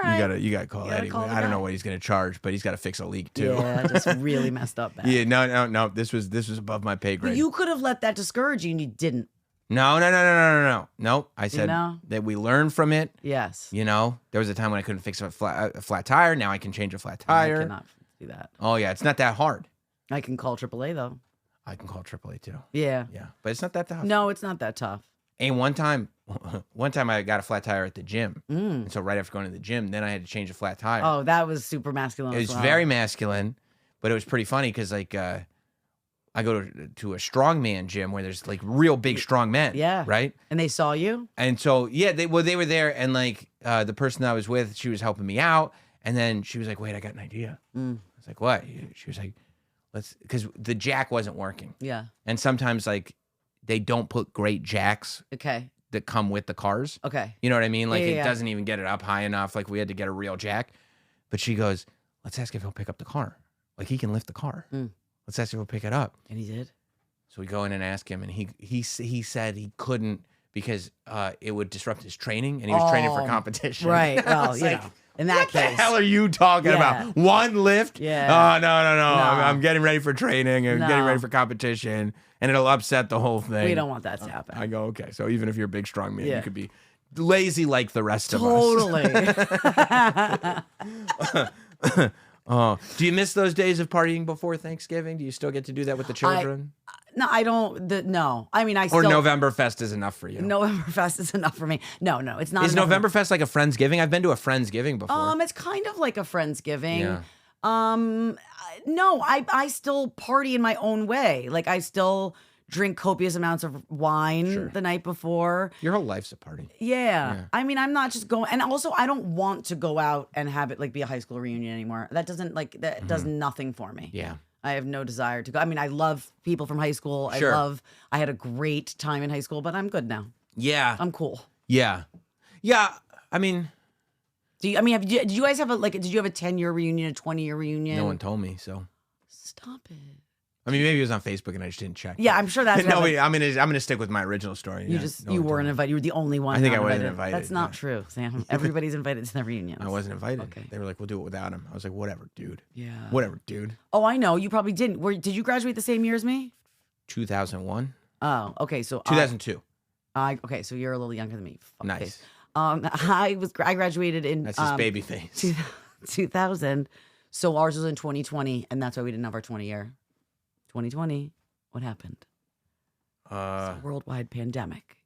Speaker 1: right.
Speaker 2: You got to call Eddie.
Speaker 1: call the
Speaker 2: I don't know
Speaker 1: guy.
Speaker 2: what he's going to charge, but he's got to fix a leak too.
Speaker 1: Yeah, just really messed up bad.
Speaker 2: Yeah, no. This was above my pay grade.
Speaker 1: But you could have let that discourage you and you didn't.
Speaker 2: No. I said
Speaker 1: know?
Speaker 2: that we learn from it.
Speaker 1: Yes.
Speaker 2: There was a time when I couldn't fix a flat tire. Now I can change a flat
Speaker 1: I
Speaker 2: tire.
Speaker 1: cannot do that.
Speaker 2: Oh yeah, it's not that hard.
Speaker 1: I can call AAA though.
Speaker 2: I can call AAA too.
Speaker 1: Yeah.
Speaker 2: Yeah, but it's not that tough.
Speaker 1: No, it's not that tough.
Speaker 2: And one time I got a flat tire at the gym,
Speaker 1: Mm.
Speaker 2: and so right after going to the gym, then I had to change a flat tire.
Speaker 1: Oh, that was super masculine.
Speaker 2: It
Speaker 1: as
Speaker 2: was
Speaker 1: well.
Speaker 2: very masculine, but it was pretty funny because like I go to a strongman gym where there's like real big strong men.
Speaker 1: Yeah.
Speaker 2: Right.
Speaker 1: And they saw you?
Speaker 2: And so yeah, they were there, and like the person that I was with, she was helping me out, and then she was like, "Wait, I got an idea."
Speaker 1: Mm.
Speaker 2: I was like, "What?" She was like, because the jack wasn't working,
Speaker 1: Yeah.
Speaker 2: and sometimes like they don't put great jacks
Speaker 1: Okay.
Speaker 2: that come with the cars.
Speaker 1: Okay.
Speaker 2: You know what I mean? Like
Speaker 1: Yeah,
Speaker 2: it
Speaker 1: yeah.
Speaker 2: doesn't even get it up high enough. Like we had to get a real jack. But she goes, "Let's ask if he'll pick up the car. Like he can lift the car.
Speaker 1: Mm.
Speaker 2: Let's ask if he'll pick it up."
Speaker 1: And he did?
Speaker 2: So we go in and ask him, and he said he couldn't because it would disrupt his training, and he was training for
Speaker 1: Oh,
Speaker 2: competition.
Speaker 1: Right.
Speaker 2: I
Speaker 1: Well,
Speaker 2: was
Speaker 1: you
Speaker 2: like,
Speaker 1: know, in that
Speaker 2: what the
Speaker 1: case.
Speaker 2: hell are you talking
Speaker 1: Yeah.
Speaker 2: about? One lift?
Speaker 1: Yeah.
Speaker 2: Oh, no.
Speaker 1: No.
Speaker 2: I'm getting ready for training and getting
Speaker 1: No.
Speaker 2: ready for competition, and it'll upset the whole thing.
Speaker 1: We don't want that to happen.
Speaker 2: I go, okay. So even if you're a big, strong man,
Speaker 1: Yeah.
Speaker 2: you could be lazy like the rest of us.
Speaker 1: Totally.
Speaker 2: Oh, do you miss those days of partying before Thanksgiving? Do you still get to do that with the children?
Speaker 1: No, I don't. No, I mean, I
Speaker 2: Or
Speaker 1: still.
Speaker 2: Novemberfest is enough for you?
Speaker 1: Novemberfest is enough for me. No, it's not.
Speaker 2: Is Novemberfest like a Friendsgiving? I've been to a Friendsgiving before.
Speaker 1: It's kind of like a Friendsgiving.
Speaker 2: Yeah.
Speaker 1: No, I still party in my own way. Like I still drink copious amounts of wine the night before.
Speaker 2: Your whole life's a party.
Speaker 1: Yeah. I mean, I'm not just going, and also I don't want to go out and have it like be a high school reunion anymore. That does nothing for me.
Speaker 2: Yeah.
Speaker 1: I have no desire to go. I mean, I love people from high school. I had a great time in high school, but I'm good now.
Speaker 2: Yeah.
Speaker 1: I'm cool.
Speaker 2: Yeah. Yeah. I mean,
Speaker 1: did you guys have did you have a 10-year reunion, a 20-year reunion?
Speaker 2: no one told me, so.
Speaker 1: Stop it.
Speaker 2: I mean, maybe it was on Facebook and I just didn't check.
Speaker 1: Yeah, I'm sure that's
Speaker 2: no. I'm gonna stick with my original story.
Speaker 1: You weren't invited. You were the only one.
Speaker 2: I think I wasn't invited.
Speaker 1: That's not true, Sam. Everybody's invited to the reunions.
Speaker 2: I wasn't invited.
Speaker 1: Okay.
Speaker 2: They were like, "We'll do it without him." I was like, "Whatever, dude."
Speaker 1: Yeah.
Speaker 2: Whatever, dude.
Speaker 1: Oh, I know. You probably didn't. Did you graduate the same year as me?
Speaker 2: 2001.
Speaker 1: Oh, okay. So
Speaker 2: 2002.
Speaker 1: Okay, so you're a little younger than me. Fuck
Speaker 2: Nice.
Speaker 1: face. I graduated in
Speaker 2: That's his baby face.
Speaker 1: 2000. So ours was in 2020, and that's why we didn't have our 20-year. 2020. What happened? It's a worldwide pandemic.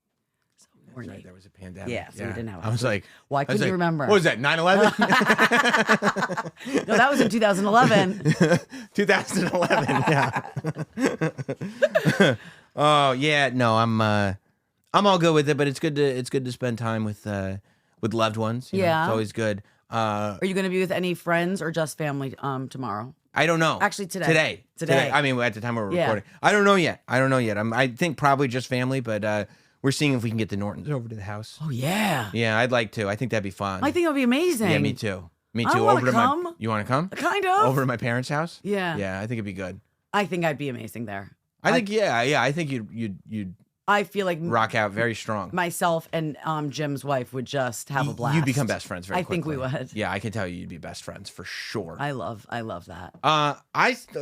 Speaker 1: So
Speaker 2: That's right, there was a pandemic.
Speaker 1: Yeah, so we didn't have it.
Speaker 2: I was like,
Speaker 1: why couldn't you remember?
Speaker 2: What was that? 9/11?
Speaker 1: No, that was in 2011.
Speaker 2: 2011. Yeah. Oh yeah. No, I'm all good with it, but it's good to spend time with loved ones. You know, it's always good.
Speaker 1: Are you going to be with any friends or just family tomorrow?
Speaker 2: I don't know.
Speaker 1: Actually, today.
Speaker 2: I mean, at the time we were recording. I don't know yet. I think probably just family, but we're seeing if we can get the Nortons over to the house.
Speaker 1: Oh yeah.
Speaker 2: Yeah, I'd like to. I think that'd be fun.
Speaker 1: I think it'll be amazing.
Speaker 2: Yeah, me too. Me
Speaker 1: I
Speaker 2: too.
Speaker 1: wanna
Speaker 2: Over to
Speaker 1: come.
Speaker 2: You want to come?
Speaker 1: Kind of.
Speaker 2: Over to my parents' house?
Speaker 1: Yeah.
Speaker 2: Yeah, I think it'd be good.
Speaker 1: I think I'd be amazing there.
Speaker 2: I think I think you'd
Speaker 1: I feel like
Speaker 2: rock out very strong.
Speaker 1: myself and Jim's wife would just have a blast.
Speaker 2: You'd become best friends very quickly.
Speaker 1: I think we would.
Speaker 2: Yeah, I can tell you'd be best friends for sure.
Speaker 1: I love that.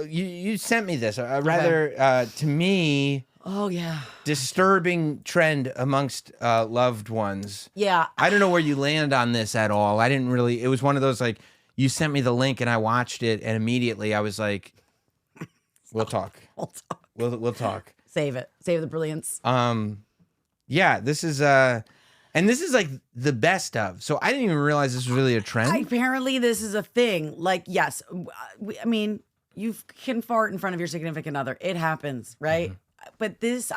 Speaker 2: You sent me this a rather to me
Speaker 1: Oh yeah.
Speaker 2: disturbing trend amongst loved ones.
Speaker 1: Yeah.
Speaker 2: I don't know where you land on this at all. I didn't really. It was one of those like you sent me the link and I watched it and immediately I was like, "We'll talk.
Speaker 1: We'll talk.
Speaker 2: We'll talk."
Speaker 1: Save it. Save the brilliance.
Speaker 2: Yeah, this is and this is like the best of. So I didn't even realize this was really a trend.
Speaker 1: Apparently, this is a thing. Like, yes, I mean, you can fart in front of your significant other. It happens, right? Mm-hmm. But this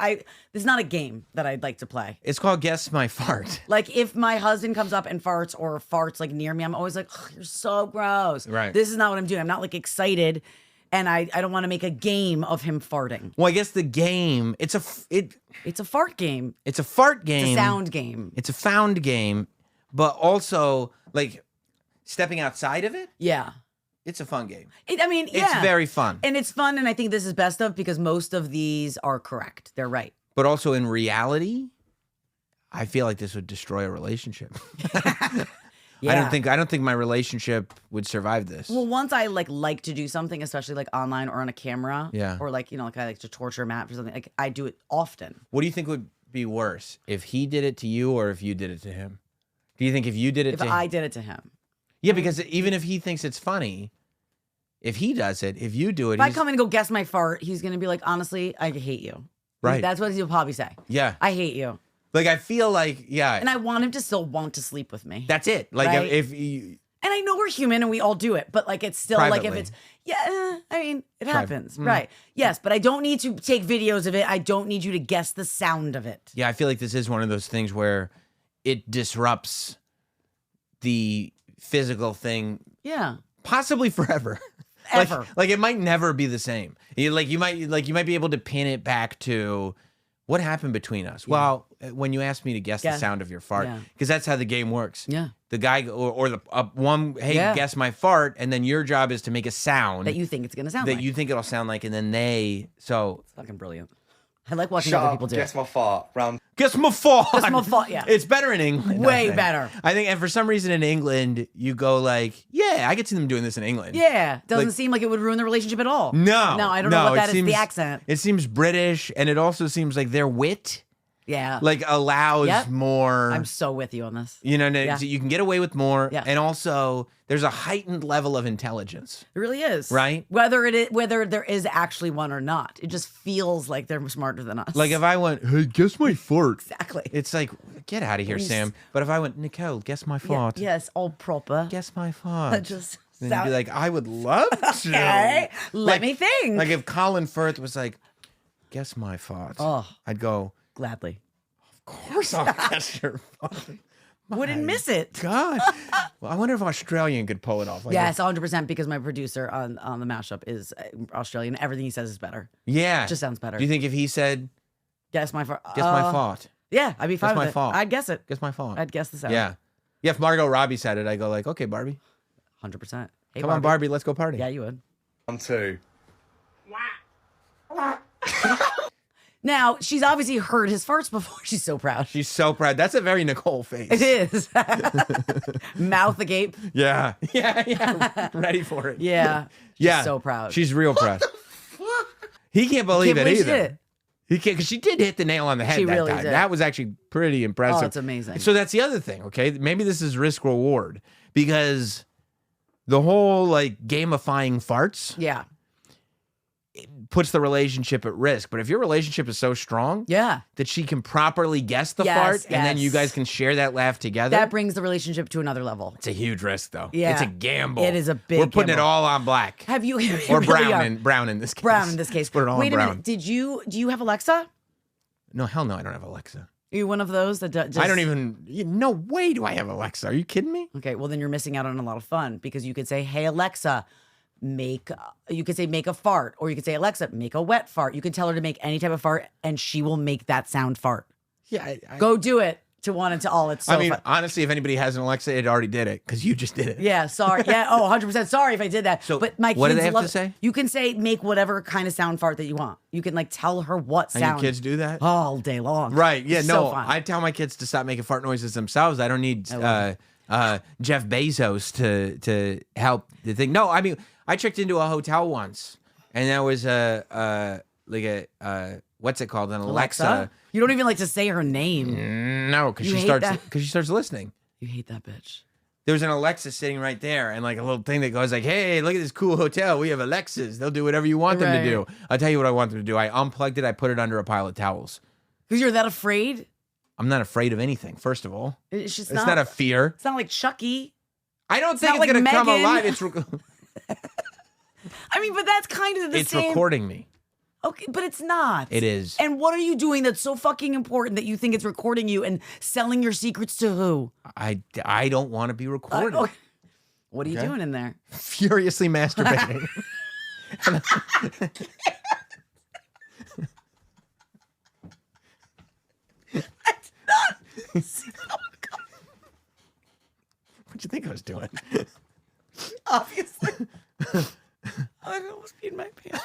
Speaker 1: is not a game that I'd like to play.
Speaker 2: It's called Guess My Fart.
Speaker 1: Like, if my husband comes up and farts or farts like near me, I'm always like, "Ugh, you're so gross."
Speaker 2: Right.
Speaker 1: This is not what I'm doing. I'm not like excited. And I don't want to make a game of him farting.
Speaker 2: Well, I guess the game, it's a
Speaker 1: fart game.
Speaker 2: It's a fart game.
Speaker 1: It's a sound game.
Speaker 2: It's a found game, but also like stepping outside of it.
Speaker 1: Yeah.
Speaker 2: It's a fun game.
Speaker 1: It's
Speaker 2: very fun.
Speaker 1: And it's fun, and I think this is best of because most of these are correct. They're right.
Speaker 2: But also in reality, I feel like this would destroy a relationship.
Speaker 1: Yeah.
Speaker 2: I don't think my relationship would survive this.
Speaker 1: Well, once I like to do something, especially like online or on a camera, or like like I like to torture Matt for something. Like I do it often.
Speaker 2: What do you think would be worse, if he did it to you or if you did it to him? Do you think if you did it to him?
Speaker 1: If I did it to him.
Speaker 2: Yeah, because even if he thinks it's funny, if he does it, if you do it,
Speaker 1: if I come in and go guess my fart, he's gonna be like, honestly, I hate you.
Speaker 2: Right.
Speaker 1: That's what he'll probably say.
Speaker 2: Yeah.
Speaker 1: I hate you.
Speaker 2: Like, I feel like, yeah.
Speaker 1: And I want him to still want to sleep with me.
Speaker 2: That's it. Like,
Speaker 1: right?
Speaker 2: if you...
Speaker 1: And I know we're human and we all do it, but like, it's still
Speaker 2: privately.
Speaker 1: like, if it's, it happens. Right. Yes, but I don't need to take videos of it. I don't need you to guess the sound of it.
Speaker 2: Yeah, I feel like this is one of those things where it disrupts the physical thing.
Speaker 1: Yeah.
Speaker 2: Possibly forever.
Speaker 1: Ever.
Speaker 2: Like it might never be the same. You might be able to pin it back to what happened between us. Yeah. Well, when you asked me to guess the sound of your fart, because that's how the game works.
Speaker 1: Yeah.
Speaker 2: The guy or the one, guess my fart, and then your job is to make a sound
Speaker 1: that you think it's gonna sound like.
Speaker 2: That you think it'll sound like, and then
Speaker 1: it's fucking brilliant. I like watching other people do
Speaker 3: guess my fart.
Speaker 2: Guess my fart.
Speaker 1: Guess my fart, yeah.
Speaker 2: It's better in England.
Speaker 1: Way better.
Speaker 2: I think, and for some reason in England, you go like, yeah, I could see them doing this in England.
Speaker 1: Yeah. Doesn't seem like it would ruin the relationship at all.
Speaker 2: No.
Speaker 1: No, I don't know what that is, the accent.
Speaker 2: It seems British, and it also seems like their wit
Speaker 1: Yeah.
Speaker 2: Like allows
Speaker 1: Yep.
Speaker 2: more.
Speaker 1: I'm so with you on this.
Speaker 2: You know,
Speaker 1: Yeah.
Speaker 2: so you can get away with more,
Speaker 1: Yeah.
Speaker 2: and also there's a heightened level of intelligence.
Speaker 1: It really is.
Speaker 2: Right?
Speaker 1: Whether there is actually one or not. It just feels like they're smarter than us.
Speaker 2: Like if I went, hey, guess my fart.
Speaker 1: Exactly.
Speaker 2: It's like, get out of here, Sam. But if I went, Nicole, guess my fart.
Speaker 1: Yes, all proper.
Speaker 2: Guess my fart.
Speaker 1: That just
Speaker 2: Then you'd be like, I would love to.
Speaker 1: Okay. Let me think.
Speaker 2: Like if Colin Firth was like, guess my fart.
Speaker 1: Oh.
Speaker 2: I'd go,
Speaker 1: Gladly.
Speaker 2: of course I'll guess your fart.
Speaker 1: Wouldn't miss it.
Speaker 2: God. Well, I wonder if Australian could pull it off. Like
Speaker 1: Yes, 100% because my producer on the mashup is Australian. Everything he says is better.
Speaker 2: Yeah.
Speaker 1: Just sounds better.
Speaker 2: Do you think if he said,
Speaker 1: Guess my fart.
Speaker 2: guess my fart?
Speaker 1: Yeah, I'd be fine
Speaker 2: Guess
Speaker 1: with
Speaker 2: my
Speaker 1: it.
Speaker 2: fault.
Speaker 1: I'd guess it.
Speaker 2: Guess my fart.
Speaker 1: I'd guess the sound.
Speaker 2: Yeah. Yeah, if Margot Robbie said it, I go like, okay, Barbie.
Speaker 1: 100%. Hey,
Speaker 2: Come on, Barbie, let's go party.
Speaker 1: Yeah, you would.
Speaker 3: 1, 2.
Speaker 1: Now, she's obviously heard his farts before. She's so proud.
Speaker 2: She's so proud. That's a very Nicole face.
Speaker 1: It is. Mouth agape.
Speaker 2: Yeah. Yeah. Ready for it.
Speaker 1: Yeah. She's
Speaker 2: Yeah.
Speaker 1: so proud.
Speaker 2: She's real proud. He can't believe
Speaker 1: Can't
Speaker 2: it
Speaker 1: believe she
Speaker 2: either.
Speaker 1: did it.
Speaker 2: He can't, because she did hit the nail on the head
Speaker 1: She
Speaker 2: that
Speaker 1: really
Speaker 2: time.
Speaker 1: did.
Speaker 2: That was actually pretty impressive.
Speaker 1: Oh, it's amazing.
Speaker 2: So that's the other thing, okay? Maybe this is risk reward because the whole like gamifying farts
Speaker 1: Yeah.
Speaker 2: puts the relationship at risk. But if your relationship is so strong
Speaker 1: Yeah.
Speaker 2: that she can properly guess the
Speaker 1: Yes,
Speaker 2: fart and then you
Speaker 1: yes.
Speaker 2: guys can share that laugh together,
Speaker 1: That brings the relationship to another level.
Speaker 2: it's a huge risk though.
Speaker 1: Yeah.
Speaker 2: It's a gamble.
Speaker 1: It is a big
Speaker 2: We're putting it
Speaker 1: gamble.
Speaker 2: all on black.
Speaker 1: Have you
Speaker 2: Or
Speaker 1: really
Speaker 2: brown
Speaker 1: are.
Speaker 2: brown in this case.
Speaker 1: Brown in this case.
Speaker 2: Put it all
Speaker 1: Wait
Speaker 2: on
Speaker 1: a
Speaker 2: brown.
Speaker 1: minute. Do you have Alexa?
Speaker 2: No, hell no, I don't have Alexa.
Speaker 1: Are you one of those that just
Speaker 2: I don't even. No way do I have Alexa. Are you kidding me?
Speaker 1: Okay, well then you're missing out on a lot of fun because you could say, "Hey Alexa, make." You could say, "Make a fart," or you could say, "Alexa, make a wet fart." You can tell her to make any type of fart, and she will make that sound fart.
Speaker 2: Yeah.
Speaker 1: Go do it to one and to all. It's so
Speaker 2: I mean,
Speaker 1: fun.
Speaker 2: honestly, if anybody has an Alexa, it already did it because you just did it.
Speaker 1: Yeah, sorry. Yeah, 100% sorry if I did that.
Speaker 2: So,
Speaker 1: but my
Speaker 2: what do
Speaker 1: kids
Speaker 2: they have
Speaker 1: love
Speaker 2: to say?
Speaker 1: You can say make whatever kind of sound fart that you want. You can like tell her what
Speaker 2: And
Speaker 1: sound.
Speaker 2: your kids do that?
Speaker 1: all day long.
Speaker 2: Right. Yeah.
Speaker 1: It's
Speaker 2: No,
Speaker 1: so fun.
Speaker 2: I tell my kids to stop making fart noises themselves. I don't need
Speaker 1: love
Speaker 2: Jeff Bezos to help the thing. No, I mean, I checked into a hotel once, and there was what's it called? An Alexa.
Speaker 1: You don't even like to say her name.
Speaker 2: No, because
Speaker 1: You
Speaker 2: she
Speaker 1: hate
Speaker 2: starts
Speaker 1: that?
Speaker 2: because she starts listening.
Speaker 1: You hate that bitch.
Speaker 2: There was an Alexa sitting right there, and like a little thing that goes like, "Hey, look at this cool hotel. We have Alexas. They'll do whatever you want them to do." I'll tell you what I want them to do. I unplugged it. I put it under a pile of towels.
Speaker 1: Because you're that afraid.
Speaker 2: I'm not afraid of anything. First of all,
Speaker 1: It's just
Speaker 2: it's not a fear.
Speaker 1: It's not like Chucky.
Speaker 2: I don't think
Speaker 1: not
Speaker 2: it's
Speaker 1: like
Speaker 2: gonna come
Speaker 1: Megan.
Speaker 2: alive.
Speaker 1: I mean, but that's kind of the
Speaker 2: It's
Speaker 1: same.
Speaker 2: recording me.
Speaker 1: Okay, but it's not.
Speaker 2: It is.
Speaker 1: And what are you doing that's so fucking important that you think it's recording you and selling your secrets to who?
Speaker 2: I don't want to be recorded.
Speaker 1: Okay. What are you
Speaker 2: Okay.
Speaker 1: doing in there?
Speaker 2: Furiously masturbating. What'd you think I was doing?
Speaker 1: Obviously. I almost peed my pants.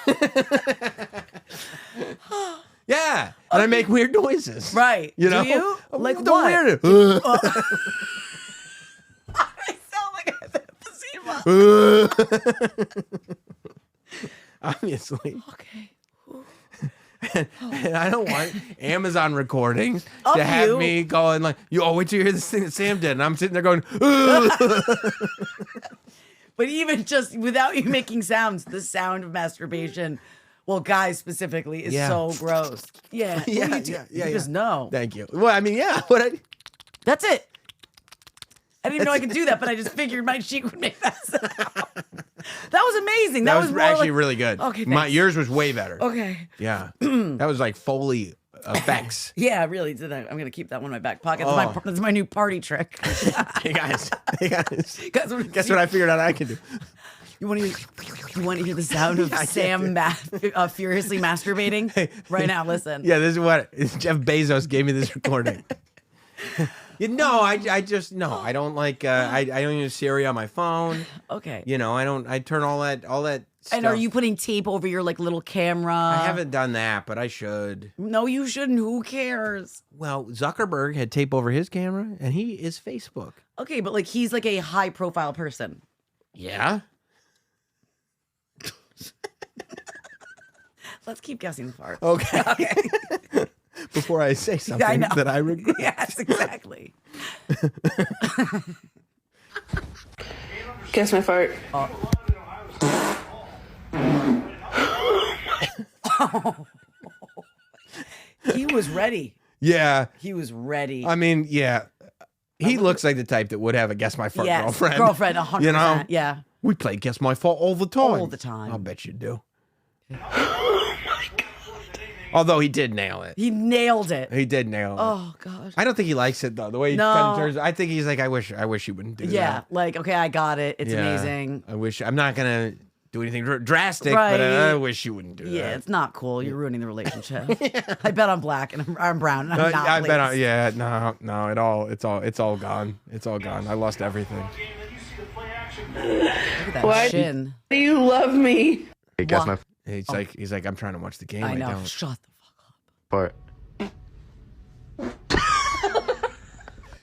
Speaker 2: Yeah, and I make weird noises.
Speaker 1: Right.
Speaker 2: You know,
Speaker 1: Do you? Like
Speaker 2: the
Speaker 1: what?
Speaker 2: weird.
Speaker 1: I sound like I have emphysema.
Speaker 2: Obviously.
Speaker 1: Okay.
Speaker 2: And I don't want Amazon recordings
Speaker 1: Of
Speaker 2: to have
Speaker 1: you.
Speaker 2: me going like, wait till you hear this thing that Sam did. And I'm sitting there going, "Ugh."
Speaker 1: But even just without you making sounds, the sound of masturbation, well, guys specifically, is
Speaker 2: Yeah.
Speaker 1: so gross. Yeah. What do you do? You just know.
Speaker 2: Thank you. Well, I mean, yeah. What
Speaker 1: That's it. I didn't even know I could do that, but I just figured my cheek would make that sound. That was amazing.
Speaker 2: that was
Speaker 1: more
Speaker 2: actually
Speaker 1: like-
Speaker 2: really good.
Speaker 1: Okay,
Speaker 2: My
Speaker 1: thanks.
Speaker 2: yours was way better.
Speaker 1: Okay.
Speaker 2: Yeah. That was like Foley effects.
Speaker 1: Yeah, really did that. I'm gonna keep that one in my back pocket. That's my new party trick.
Speaker 2: Hey guys.
Speaker 1: Guys,
Speaker 2: Guess what I figured out I can do?
Speaker 1: You want to hear the sound of Sam furiously masturbating right now? Listen.
Speaker 2: Yeah, this is what Jeff Bezos gave me this recording. I just no. I don't like. I don't use Siri on my phone.
Speaker 1: Okay.
Speaker 2: You know, I don't. I turn all that. Stuff.
Speaker 1: And are you putting tape over your like little camera?
Speaker 2: I haven't done that, but I should.
Speaker 1: No, you shouldn't. Who cares?
Speaker 2: Well, Zuckerberg had tape over his camera, and he is Facebook.
Speaker 1: Okay, but like he's like a high profile person.
Speaker 2: Yeah.
Speaker 1: Let's keep guessing the part.
Speaker 2: Okay. before I say something that I regret.
Speaker 1: Yes, exactly.
Speaker 3: Guess my fart.
Speaker 1: He was ready.
Speaker 2: Yeah.
Speaker 1: He was ready.
Speaker 2: I mean, yeah. He looks like the type that would have a Guess My Fart girlfriend.
Speaker 1: Girlfriend, 100%.
Speaker 2: You know?
Speaker 1: Yeah.
Speaker 2: We play Guess My Fart all the time.
Speaker 1: All the time.
Speaker 2: I'll bet you do. Oh, my God. Although he did nail it.
Speaker 1: He nailed it.
Speaker 2: He did nail it.
Speaker 1: Oh, God.
Speaker 2: I don't think he likes it, though. The way he kind of turns, I think he's like, I wish you wouldn't do that.
Speaker 1: Yeah, like, okay, I got it. It's
Speaker 2: Yeah.
Speaker 1: amazing.
Speaker 2: I'm not going to do anything drastic, but I wish you wouldn't do that.
Speaker 1: Yeah, it's not cool. You're ruining the relationship. I bet I'm black and I'm brown and I'm not.
Speaker 2: I bet it's all gone. It's all gone. I lost everything.
Speaker 1: Look at that
Speaker 3: Why
Speaker 1: shin.
Speaker 3: do you love me?
Speaker 4: Hey, guess my
Speaker 2: He's like, I'm trying to watch the game.
Speaker 1: I know.
Speaker 2: don't.
Speaker 1: Shut the
Speaker 4: fart.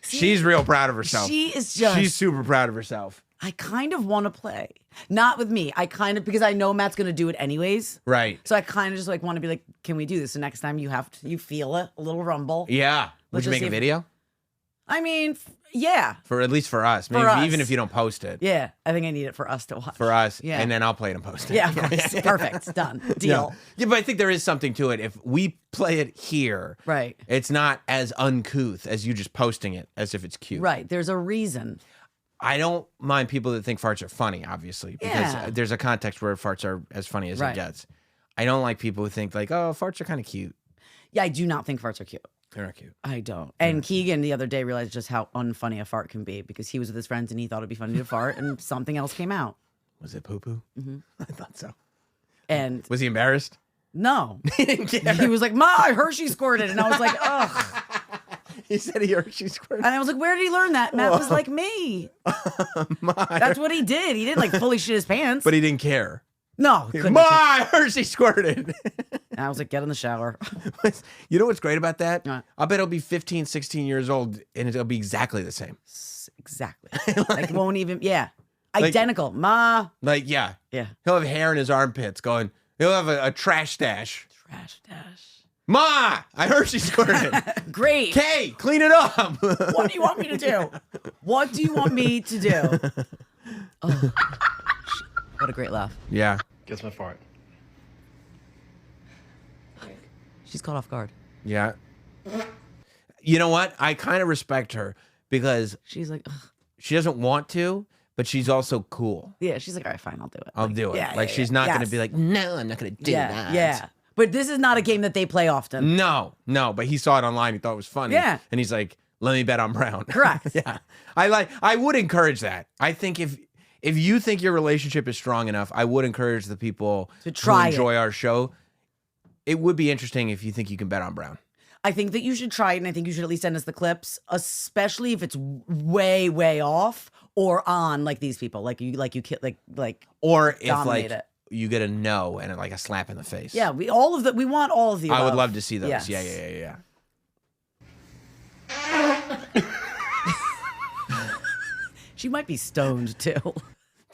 Speaker 2: She's real proud of herself.
Speaker 1: She is just.
Speaker 2: She's super proud of herself.
Speaker 1: I kind of want to play. Not with me. I kind of, because I know Matt's going to do it anyways.
Speaker 2: Right.
Speaker 1: So I kind of just like want to be like, can we do this? So next time you feel it, a little rumble.
Speaker 2: Yeah. Would
Speaker 1: Let's
Speaker 2: you
Speaker 1: just
Speaker 2: make a
Speaker 1: see if-
Speaker 2: video?
Speaker 1: I mean, yeah.
Speaker 2: For at least for us. Maybe
Speaker 1: us.
Speaker 2: even if you don't post it.
Speaker 1: Yeah. I think I need it for us to watch.
Speaker 2: For us.
Speaker 1: Yeah.
Speaker 2: And then I'll play it and post it.
Speaker 1: Yeah, of course. Perfect. Done. Deal.
Speaker 2: Yeah, but I think there is something to it. If we play it here,
Speaker 1: Right.
Speaker 2: it's not as uncouth as you just posting it as if it's cute.
Speaker 1: Right. There's a reason.
Speaker 2: I don't mind people that think farts are funny, obviously, because
Speaker 1: Yeah.
Speaker 2: there's a context where farts are as funny as
Speaker 1: Right.
Speaker 2: it gets. I don't like people who think like, oh, farts are kind of cute.
Speaker 1: Yeah, I do not think farts are cute.
Speaker 2: They're not cute.
Speaker 1: I don't. And Keegan the other day realized just how unfunny a fart can be because he was with his friends and he thought it'd be funny to fart and something else came out.
Speaker 2: Was it poo-poo? Mm-hmm. I thought so.
Speaker 1: And
Speaker 2: Was he embarrassed?
Speaker 1: no.
Speaker 2: He didn't care.
Speaker 1: He was like, Ma, I Hershey squirted. And I was like, ugh.
Speaker 2: He said he Hershey squirted.
Speaker 1: And I was like, where did he learn that? Matt was like, me. That's what he did. He didn't like fully shit his pants.
Speaker 2: But he didn't care.
Speaker 1: No. couldn't
Speaker 2: My
Speaker 1: have-
Speaker 2: Hershey squirted.
Speaker 1: And I was like, get in the shower.
Speaker 2: You know what's great about that?
Speaker 1: What?
Speaker 2: I'll bet he'll be 15, 16 years old and it'll be exactly the same.
Speaker 1: Exactly. Like won't even, yeah. Identical. Ma.
Speaker 2: Like, yeah.
Speaker 1: Yeah.
Speaker 2: He'll have hair in his armpits going, he'll have a trash stash.
Speaker 1: Trash dash.
Speaker 2: Ma, I Hershey squirted.
Speaker 1: Great.
Speaker 2: Kay, clean it up.
Speaker 1: What do you want me to do? What do you want me to do? Oh, what a great laugh.
Speaker 2: Yeah.
Speaker 4: Guess my fart.
Speaker 1: She's caught off guard.
Speaker 2: Yeah. You know what? I kind of respect her because
Speaker 1: She's like, ugh.
Speaker 2: she doesn't want to, but she's also cool.
Speaker 1: Yeah, she's like, all right, fine, I'll do it.
Speaker 2: I'll do it.
Speaker 1: yeah,
Speaker 2: Like,
Speaker 1: yeah,
Speaker 2: she's
Speaker 1: yeah.
Speaker 2: not going
Speaker 1: Yes.
Speaker 2: to be like, no, I'm not going to do
Speaker 1: yeah,
Speaker 2: that.
Speaker 1: yeah. But this is not a game that they play often.
Speaker 2: No, but he saw it online. He thought it was funny.
Speaker 1: Yeah.
Speaker 2: And he's like, let me bet on Brown.
Speaker 1: Correct.
Speaker 2: Yeah. I would encourage that. I think if you think your relationship is strong enough, I would encourage the people
Speaker 1: To try
Speaker 2: who
Speaker 1: it.
Speaker 2: enjoy our show. It would be interesting if you think you can bet on Brown.
Speaker 1: I think that you should try it, and I think you should at least send us the clips, especially if it's way, way off or on like these people, like you
Speaker 2: Or if
Speaker 1: dominate
Speaker 2: like
Speaker 1: it.
Speaker 2: you get a no and like a slap in the face.
Speaker 1: Yeah, we want all of the
Speaker 2: I would
Speaker 1: above.
Speaker 2: love to see those.
Speaker 1: Yes.
Speaker 2: Yeah.
Speaker 1: She might be stoned too.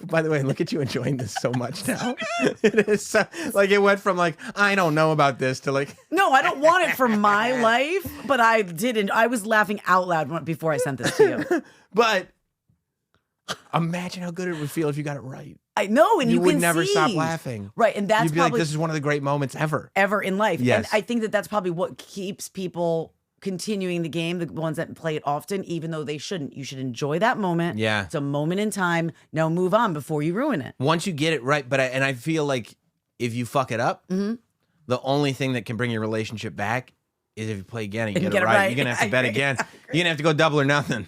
Speaker 2: By the way, look at you enjoying this so much now. It is so, like it went from like I don't know about this to like
Speaker 1: No, I don't want it for my life, but I didn't. I was laughing out loud before I sent this to you.
Speaker 2: But imagine how good it would feel if you got it right.
Speaker 1: I know, and you
Speaker 2: would
Speaker 1: can
Speaker 2: never
Speaker 1: see.
Speaker 2: stop laughing.
Speaker 1: Right, and that's
Speaker 2: You'd be
Speaker 1: probably
Speaker 2: like, this is one of the great moments ever.
Speaker 1: ever in life.
Speaker 2: Yes.
Speaker 1: And I think that that's probably what keeps people continuing the game, the ones that play it often, even though they shouldn't. You should enjoy that moment.
Speaker 2: Yeah.
Speaker 1: It's a moment in time. Now move on before you ruin it.
Speaker 2: Once you get it right, but I feel like if you fuck it up,
Speaker 1: Mm-hmm.
Speaker 2: the only thing that can bring your relationship back is if you play again and you get it
Speaker 1: it
Speaker 2: right.
Speaker 1: right.
Speaker 2: You're gonna have to bet again. You're gonna have to go double or nothing.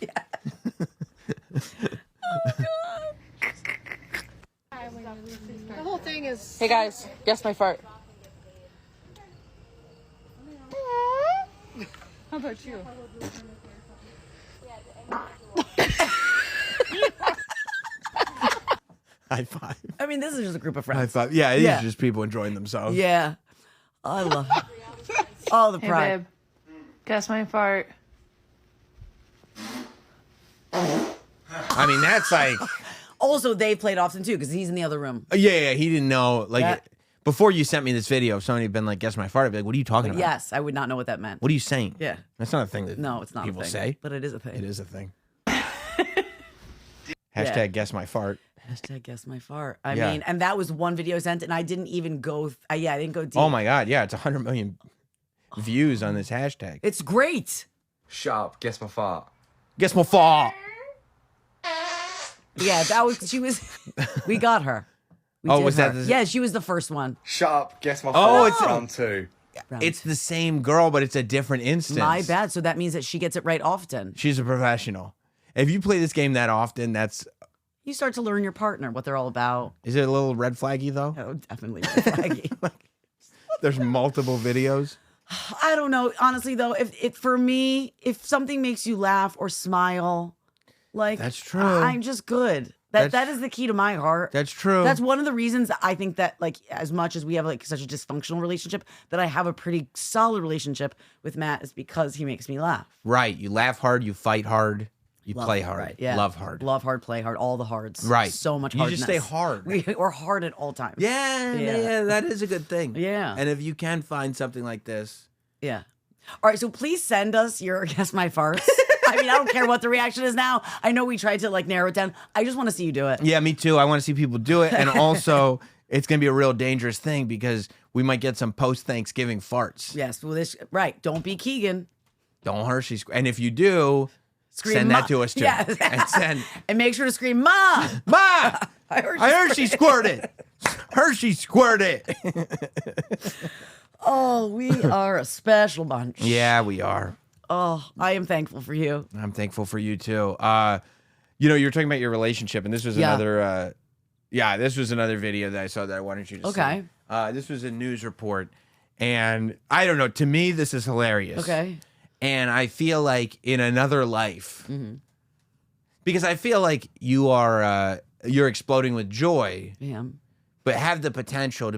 Speaker 5: The whole thing is.
Speaker 3: Hey guys, guess my fart.
Speaker 5: How about you?
Speaker 2: High five.
Speaker 1: I mean, this is just a group of
Speaker 2: High
Speaker 1: friends.
Speaker 2: five. Yeah, these
Speaker 1: Yeah.
Speaker 2: are just people enjoying themselves.
Speaker 1: Yeah. I love it. All the
Speaker 5: Hey
Speaker 1: pride.
Speaker 5: babe, guess my fart.
Speaker 2: I mean, that's like
Speaker 1: Also, they played often too because he's in the other room.
Speaker 2: yeah, he didn't know. Like,
Speaker 1: That-
Speaker 2: Before you sent me this video, if somebody had been like, guess my fart, I'd be like, what are you talking about?
Speaker 1: Yes, I would not know what that meant.
Speaker 2: What are you saying?
Speaker 1: Yeah.
Speaker 2: That's not a thing that
Speaker 1: No, it's not
Speaker 2: people
Speaker 1: a thing.
Speaker 2: say.
Speaker 1: But it is a thing.
Speaker 2: It is a thing. Hashtag guess my fart.
Speaker 1: Hashtag guess my fart. I
Speaker 2: Yeah.
Speaker 1: mean, and that was one video sent, and I didn't even go. I didn't go deep.
Speaker 2: Oh my God. Yeah, it's 100 million views on this hashtag.
Speaker 1: It's great.
Speaker 4: Sharp. Guess my fart.
Speaker 2: Guess my fart.
Speaker 1: Yeah, that was. She was. We got her. We
Speaker 2: Oh,
Speaker 1: did
Speaker 2: was that
Speaker 1: her.
Speaker 2: the-
Speaker 1: Yeah, she was the first one.
Speaker 4: Sharp. Guess my
Speaker 2: Oh,
Speaker 4: fart.
Speaker 2: it's-
Speaker 4: round 2.
Speaker 1: Round
Speaker 2: It's the same girl, but it's a different instance.
Speaker 1: My bad. So that means that she gets it right often.
Speaker 2: She's a professional. If you play this game that often,
Speaker 1: You start to learn your partner, what they're all about.
Speaker 2: is it a little red flaggy though?
Speaker 1: Oh, definitely red flaggy.
Speaker 2: There's multiple videos.
Speaker 1: I don't know. Honestly, though, if for me, if something makes you laugh or smile, like
Speaker 2: That's true.
Speaker 1: I'm just good. That is the key to my heart.
Speaker 2: That's true.
Speaker 1: That's one of the reasons that I think that, like, as much as we have like such a dysfunctional relationship, that I have a pretty solid relationship with Matt is because he makes me laugh.
Speaker 2: Right. You laugh hard, you fight hard, you
Speaker 1: Love-
Speaker 2: play hard.
Speaker 1: right, yeah.
Speaker 2: Love hard.
Speaker 1: Love hard, play hard, all the hards.
Speaker 2: Right.
Speaker 1: So much
Speaker 2: You
Speaker 1: hardness.
Speaker 2: just stay hard.
Speaker 1: We're hard at all times.
Speaker 2: Yeah,
Speaker 1: Yeah.
Speaker 2: that is a good thing.
Speaker 1: Yeah.
Speaker 2: And if you can find something like this,
Speaker 1: Yeah. All right, so please send us your Guess My Farts. I mean, I don't care what the reaction is now. I know we tried to like narrow it down. I just want to see you do it.
Speaker 2: yeah, me too. I want to see people do it. And also, it's going to be a real dangerous thing because we might get some post-Thanksgiving farts.
Speaker 1: Yes, well, right. Don't be Keegan.
Speaker 2: Don't Hershey's. And if you do,
Speaker 1: Scream
Speaker 2: send
Speaker 1: Ma.
Speaker 2: that to us too.
Speaker 1: Yes.
Speaker 2: And send,
Speaker 1: And make sure to scream, Ma!
Speaker 2: Ma,
Speaker 1: I heard
Speaker 2: I heard she squirted. Hershey squirted.
Speaker 1: Oh, we are a special bunch.
Speaker 2: Yeah, we are.
Speaker 1: Oh, I am thankful for you.
Speaker 2: I'm thankful for you too. You're talking about your relationship, and this was
Speaker 1: Yeah.
Speaker 2: another. This was another video that I saw that I wanted you to see.
Speaker 1: Okay.
Speaker 2: This was a news report, and I don't know. To me, this is hilarious.
Speaker 1: Okay.
Speaker 2: And I feel like in another life,
Speaker 1: Mm-hmm.
Speaker 2: because I feel like you're exploding with joy,
Speaker 1: Yeah.
Speaker 2: but have the potential to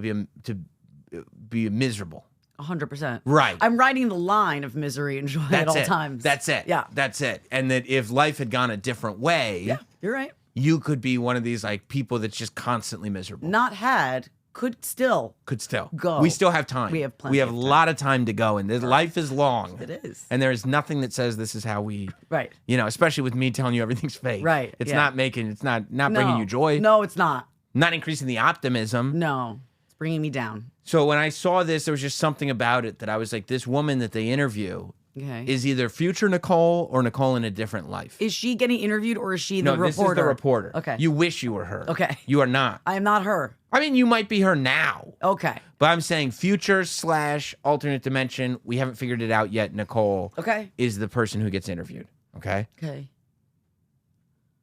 Speaker 2: be miserable.
Speaker 1: 100%.
Speaker 2: Right.
Speaker 1: I'm riding the line of misery and joy at all
Speaker 2: it.
Speaker 1: times.
Speaker 2: That's it.
Speaker 1: Yeah.
Speaker 2: That's it. And that if life had gone a different way,
Speaker 1: Yeah, you're right.
Speaker 2: you could be one of these like people that's just constantly miserable.
Speaker 1: Not had, could still.
Speaker 2: Could still
Speaker 1: Go.
Speaker 2: We still have time.
Speaker 1: We have plenty
Speaker 2: We have
Speaker 1: of
Speaker 2: a
Speaker 1: time.
Speaker 2: lot of time to go, and this life is long.
Speaker 1: It is.
Speaker 2: And there is nothing that says this is how we.
Speaker 1: Right.
Speaker 2: Especially with me telling you everything's fake.
Speaker 1: Right,
Speaker 2: It's
Speaker 1: yeah.
Speaker 2: not making. It's not bringing you joy.
Speaker 1: No, it's not.
Speaker 2: Not increasing the optimism.
Speaker 1: No, it's bringing me down.
Speaker 2: So when I saw this, there was just something about it that I was like, this woman that they interview
Speaker 1: Okay.
Speaker 2: is either future Nicole or Nicole in a different life.
Speaker 1: Is she getting interviewed or is she the
Speaker 2: No,
Speaker 1: reporter?
Speaker 2: this is the reporter.
Speaker 1: Okay.
Speaker 2: You wish you were her.
Speaker 1: Okay.
Speaker 2: You are not.
Speaker 1: I am not her.
Speaker 2: I mean, you might be her now.
Speaker 1: Okay.
Speaker 2: But I'm saying future / alternate dimension. We haven't figured it out yet. Nicole
Speaker 1: Okay.
Speaker 2: is the person who gets interviewed. Okay.
Speaker 1: Okay.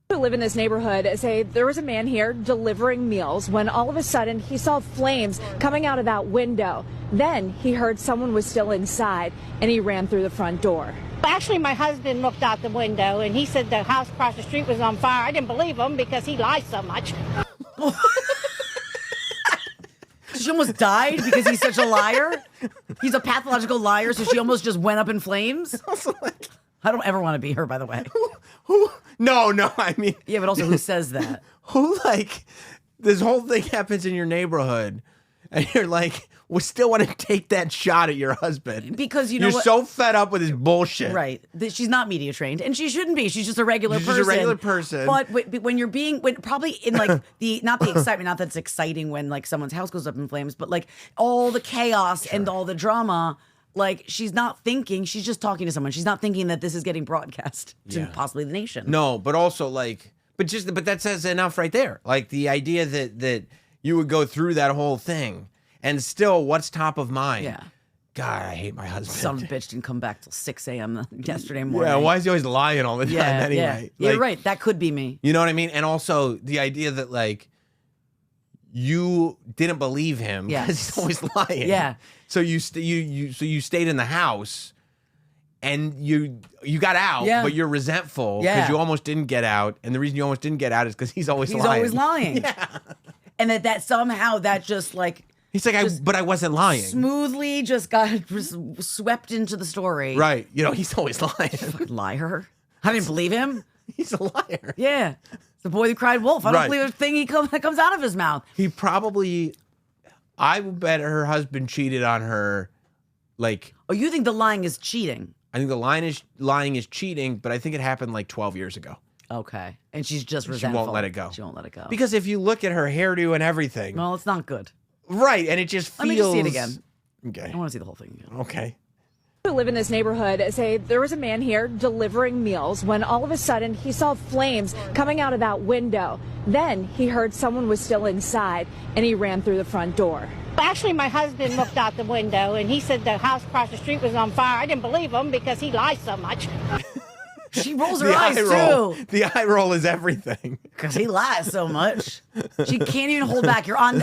Speaker 6: Who live in this neighborhood say there was a man here delivering meals when all of a sudden he saw flames coming out of that window. Then he heard someone was still inside and he ran through the front door.
Speaker 7: Actually, my husband looked out the window and he said the house across the street was on fire. I didn't believe him because he lies so much.
Speaker 1: She almost died because he's such a liar. He's a pathological liar, so she almost just went up in flames. I don't ever want to be her, by the way.
Speaker 2: Who? No. I mean,
Speaker 1: Yeah, but also who says that?
Speaker 2: who like this whole thing happens in your neighborhood, and you're like, we still want to take that shot at your husband
Speaker 1: Because you know
Speaker 2: you're
Speaker 1: what?
Speaker 2: so fed up with his bullshit.
Speaker 1: Right. She's not media trained, and she shouldn't be. She's just a regular
Speaker 2: She's
Speaker 1: person.
Speaker 2: just a regular person.
Speaker 1: But when you're probably in like not the excitement, not that it's exciting when like someone's house goes up in flames, but like all the chaos and all the drama. Like she's not thinking. She's just talking to someone. She's not thinking that this is getting broadcast to possibly the nation.
Speaker 2: No, but also like, but that says enough right there. Like the idea that you would go through that whole thing and still, what's top of mind?
Speaker 1: Yeah.
Speaker 2: God, I hate my husband.
Speaker 1: Son of a bitch didn't come back till 6 a.m. yesterday morning.
Speaker 2: Yeah, why is he always lying all the time
Speaker 1: Yeah,
Speaker 2: anyway?
Speaker 1: yeah. You're
Speaker 2: Like,
Speaker 1: right. That could be me.
Speaker 2: You know what I mean? And also the idea that like you didn't believe him because
Speaker 1: Yes.
Speaker 2: he's always lying.
Speaker 1: Yeah.
Speaker 2: So you stayed in the house and you got out,
Speaker 1: Yeah.
Speaker 2: but you're resentful because
Speaker 1: Yeah.
Speaker 2: you almost didn't get out. And the reason you almost didn't get out is because he's always
Speaker 1: He's
Speaker 2: lying.
Speaker 1: always lying. Yeah. And that somehow that just like
Speaker 2: He's like, but I wasn't lying.
Speaker 1: smoothly just got swept into the story.
Speaker 2: Right. He's always lying.
Speaker 1: Liar. I didn't believe him.
Speaker 2: He's a liar.
Speaker 1: Yeah. It's the boy who cried wolf. I don't
Speaker 2: Right.
Speaker 1: believe a thing that comes out of his mouth.
Speaker 2: He probably I will bet her husband cheated on her. Like,
Speaker 1: Oh, you think the lying is cheating?
Speaker 2: I think the lying is cheating, but I think it happened like 12 years ago.
Speaker 1: Okay. And she's just
Speaker 2: She
Speaker 1: resentful.
Speaker 2: won't let it go.
Speaker 1: She won't let it go.
Speaker 2: Because if you look at her hairdo and everything,
Speaker 1: well, it's not good.
Speaker 2: right, and it just feels.
Speaker 1: Let me just see it again.
Speaker 2: Okay.
Speaker 1: I want to see the whole thing again.
Speaker 2: Okay.
Speaker 6: Who live in this neighborhood say there was a man here delivering meals when all of a sudden he saw flames coming out of that window. Then he heard someone was still inside and he ran through the front door.
Speaker 7: Actually, my husband looked out the window and he said the house across the street was on fire. I didn't believe him because he lies so much.
Speaker 1: She rolls her
Speaker 2: The
Speaker 1: eyes
Speaker 2: eye roll.
Speaker 1: too.
Speaker 2: The eye roll is everything.
Speaker 1: Because he lies so much. She can't even hold back. You're on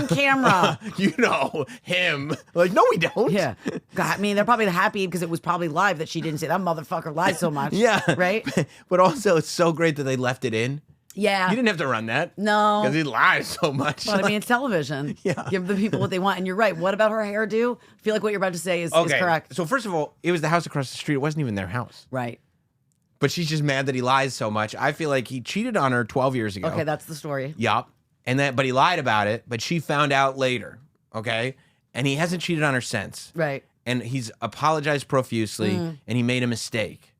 Speaker 1: camera.
Speaker 2: You know him. Like, no, we don't.
Speaker 1: Yeah. God, I mean, they're probably happy because it was probably live that she didn't say that motherfucker lies so much.
Speaker 2: Yeah.
Speaker 1: Right?
Speaker 2: But also, it's so great that they left it in.
Speaker 1: Yeah.
Speaker 2: You didn't have to run that.
Speaker 1: No.
Speaker 2: Because he lies so much.
Speaker 1: But I mean, it's television.
Speaker 2: Yeah.
Speaker 1: Give the people what they want. And you're right. What about her hairdo? I feel like what you're about to say is correct.
Speaker 2: So first of all, it was the house across the street. It wasn't even their house.
Speaker 1: Right.
Speaker 2: But she's just mad that he lies so much. I feel like he cheated on her 12 years ago.
Speaker 1: Okay, that's the story.
Speaker 2: Yup. But he lied about it, but she found out later. Okay? And he hasn't cheated on her since.
Speaker 1: Right.
Speaker 2: And he's apologized profusely, and he made a mistake.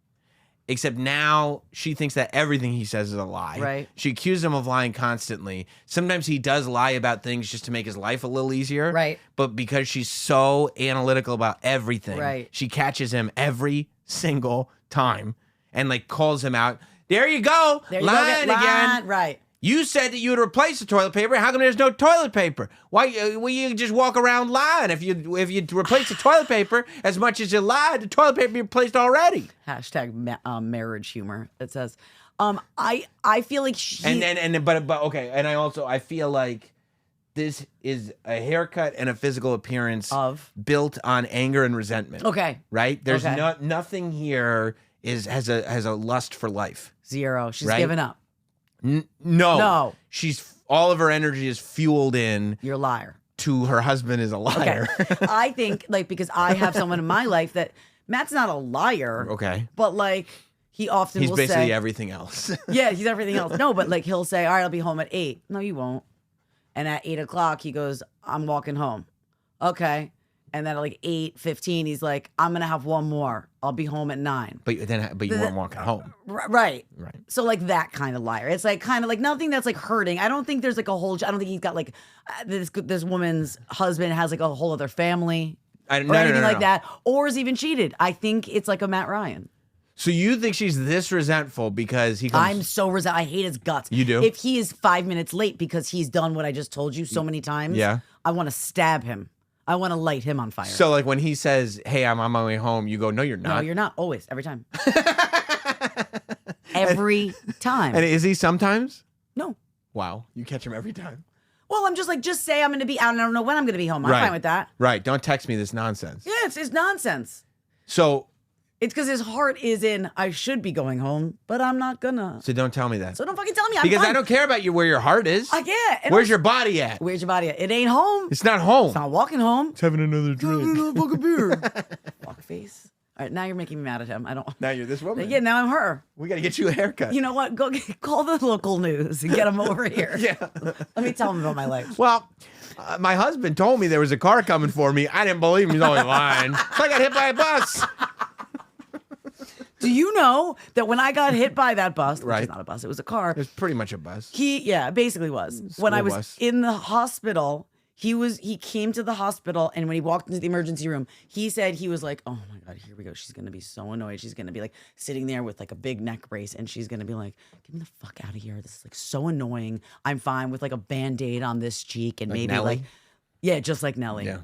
Speaker 2: Except now she thinks that everything he says is a lie.
Speaker 1: Right.
Speaker 2: She accuses him of lying constantly. Sometimes he does lie about things just to make his life a little easier.
Speaker 1: Right.
Speaker 2: But because she's so analytical about everything,
Speaker 1: Right.
Speaker 2: she catches him every single time and like calls him out. There you go.
Speaker 1: There you
Speaker 2: lying
Speaker 1: go.
Speaker 2: again.
Speaker 1: Right.
Speaker 2: You said that you would replace the toilet paper. How come there's no toilet paper? Why will you just walk around lying? If you replace the toilet paper as much as you lied, the toilet paper be replaced already.
Speaker 1: Hashtag marriage humor. It says, I feel like she.
Speaker 2: But okay. And I feel like this is a haircut and a physical appearance built on anger and resentment.
Speaker 1: Okay.
Speaker 2: Right. There's
Speaker 1: Okay.
Speaker 2: nothing here has a lust for life.
Speaker 1: Zero. She's
Speaker 2: Right?
Speaker 1: given up.
Speaker 2: No. She's all of her energy is fueled in.
Speaker 1: You're a liar.
Speaker 2: To her husband is a liar.
Speaker 1: Okay. I think because I have someone in my life that Matt's not a liar.
Speaker 2: Okay.
Speaker 1: But he often
Speaker 2: He's
Speaker 1: will
Speaker 2: basically
Speaker 1: say
Speaker 2: everything else.
Speaker 1: Yeah, he's everything else. No, but he'll say, all right, I'll be home at 8. No, you won't. And at 8 o'clock, he goes, I'm walking home. Okay. And then at 8:15, he's like, I'm going to have one more. I'll be home at 9.
Speaker 2: But you weren't walking home.
Speaker 1: Right.
Speaker 2: Right.
Speaker 1: So that kind of liar. It's kind of nothing that's hurting. I don't think there's a whole, I don't think he's got this woman's husband has a whole other family or anything like that. Or is even cheated. I think it's a Matt Ryan.
Speaker 2: So you think she's this resentful because he comes...
Speaker 1: I'm so resentful. I hate his guts.
Speaker 2: You do?
Speaker 1: If he is 5 minutes late because he's done what I just told you so many times,
Speaker 2: Yeah.
Speaker 1: I want to stab him. I want to light him on fire.
Speaker 2: So when he says, hey, I'm on my way home, you go, no, you're not.
Speaker 1: No, you're not. Always. Every time. Every time.
Speaker 2: And is he sometimes?
Speaker 1: No.
Speaker 2: Wow. You catch him every time.
Speaker 1: Well, I'm just say I'm going to be out and I don't know when I'm going to be home. I'm fine with that.
Speaker 2: Right. Don't text me this nonsense.
Speaker 1: Yeah, it's nonsense.
Speaker 2: So...
Speaker 1: It's because his heart is in, I should be going home, but I'm not gonna.
Speaker 2: So don't tell me that.
Speaker 1: So don't fucking tell me.
Speaker 2: Because
Speaker 1: fine.
Speaker 2: I don't care about where your heart is.
Speaker 1: I get.
Speaker 2: Where's your body at?
Speaker 1: Where's your body at? It ain't home.
Speaker 2: It's not home.
Speaker 1: It's not walking home.
Speaker 2: It's having another drink.
Speaker 1: Another fucking beer. Fuck face. All right, now you're making me mad at him. I don't.
Speaker 2: Now you're this woman.
Speaker 1: Yeah, now I'm her.
Speaker 2: We got to get you a haircut.
Speaker 1: You know what? Go call the local news and get them over here.
Speaker 2: Yeah.
Speaker 1: Let me tell them about my life.
Speaker 2: Well, my husband told me there was a car coming for me. I didn't believe him. He's always lying. So I got hit by a bus.
Speaker 1: Do you know that when I got hit by that bus, which is not a bus, it was a car.
Speaker 2: It was pretty much a bus.
Speaker 1: It basically was. When I was
Speaker 2: bus.
Speaker 1: in the hospital, he came to the hospital, and when he walked into the emergency room, he said he was like, oh my God, here we go. She's going to be so annoyed. She's going to be sitting there with a big neck brace, and she's going to be like, get me the fuck out of here. This is so annoying. I'm fine with a Band-Aid on this cheek and maybe
Speaker 2: Nelly?
Speaker 1: yeah, just like Nelly.
Speaker 2: Yeah.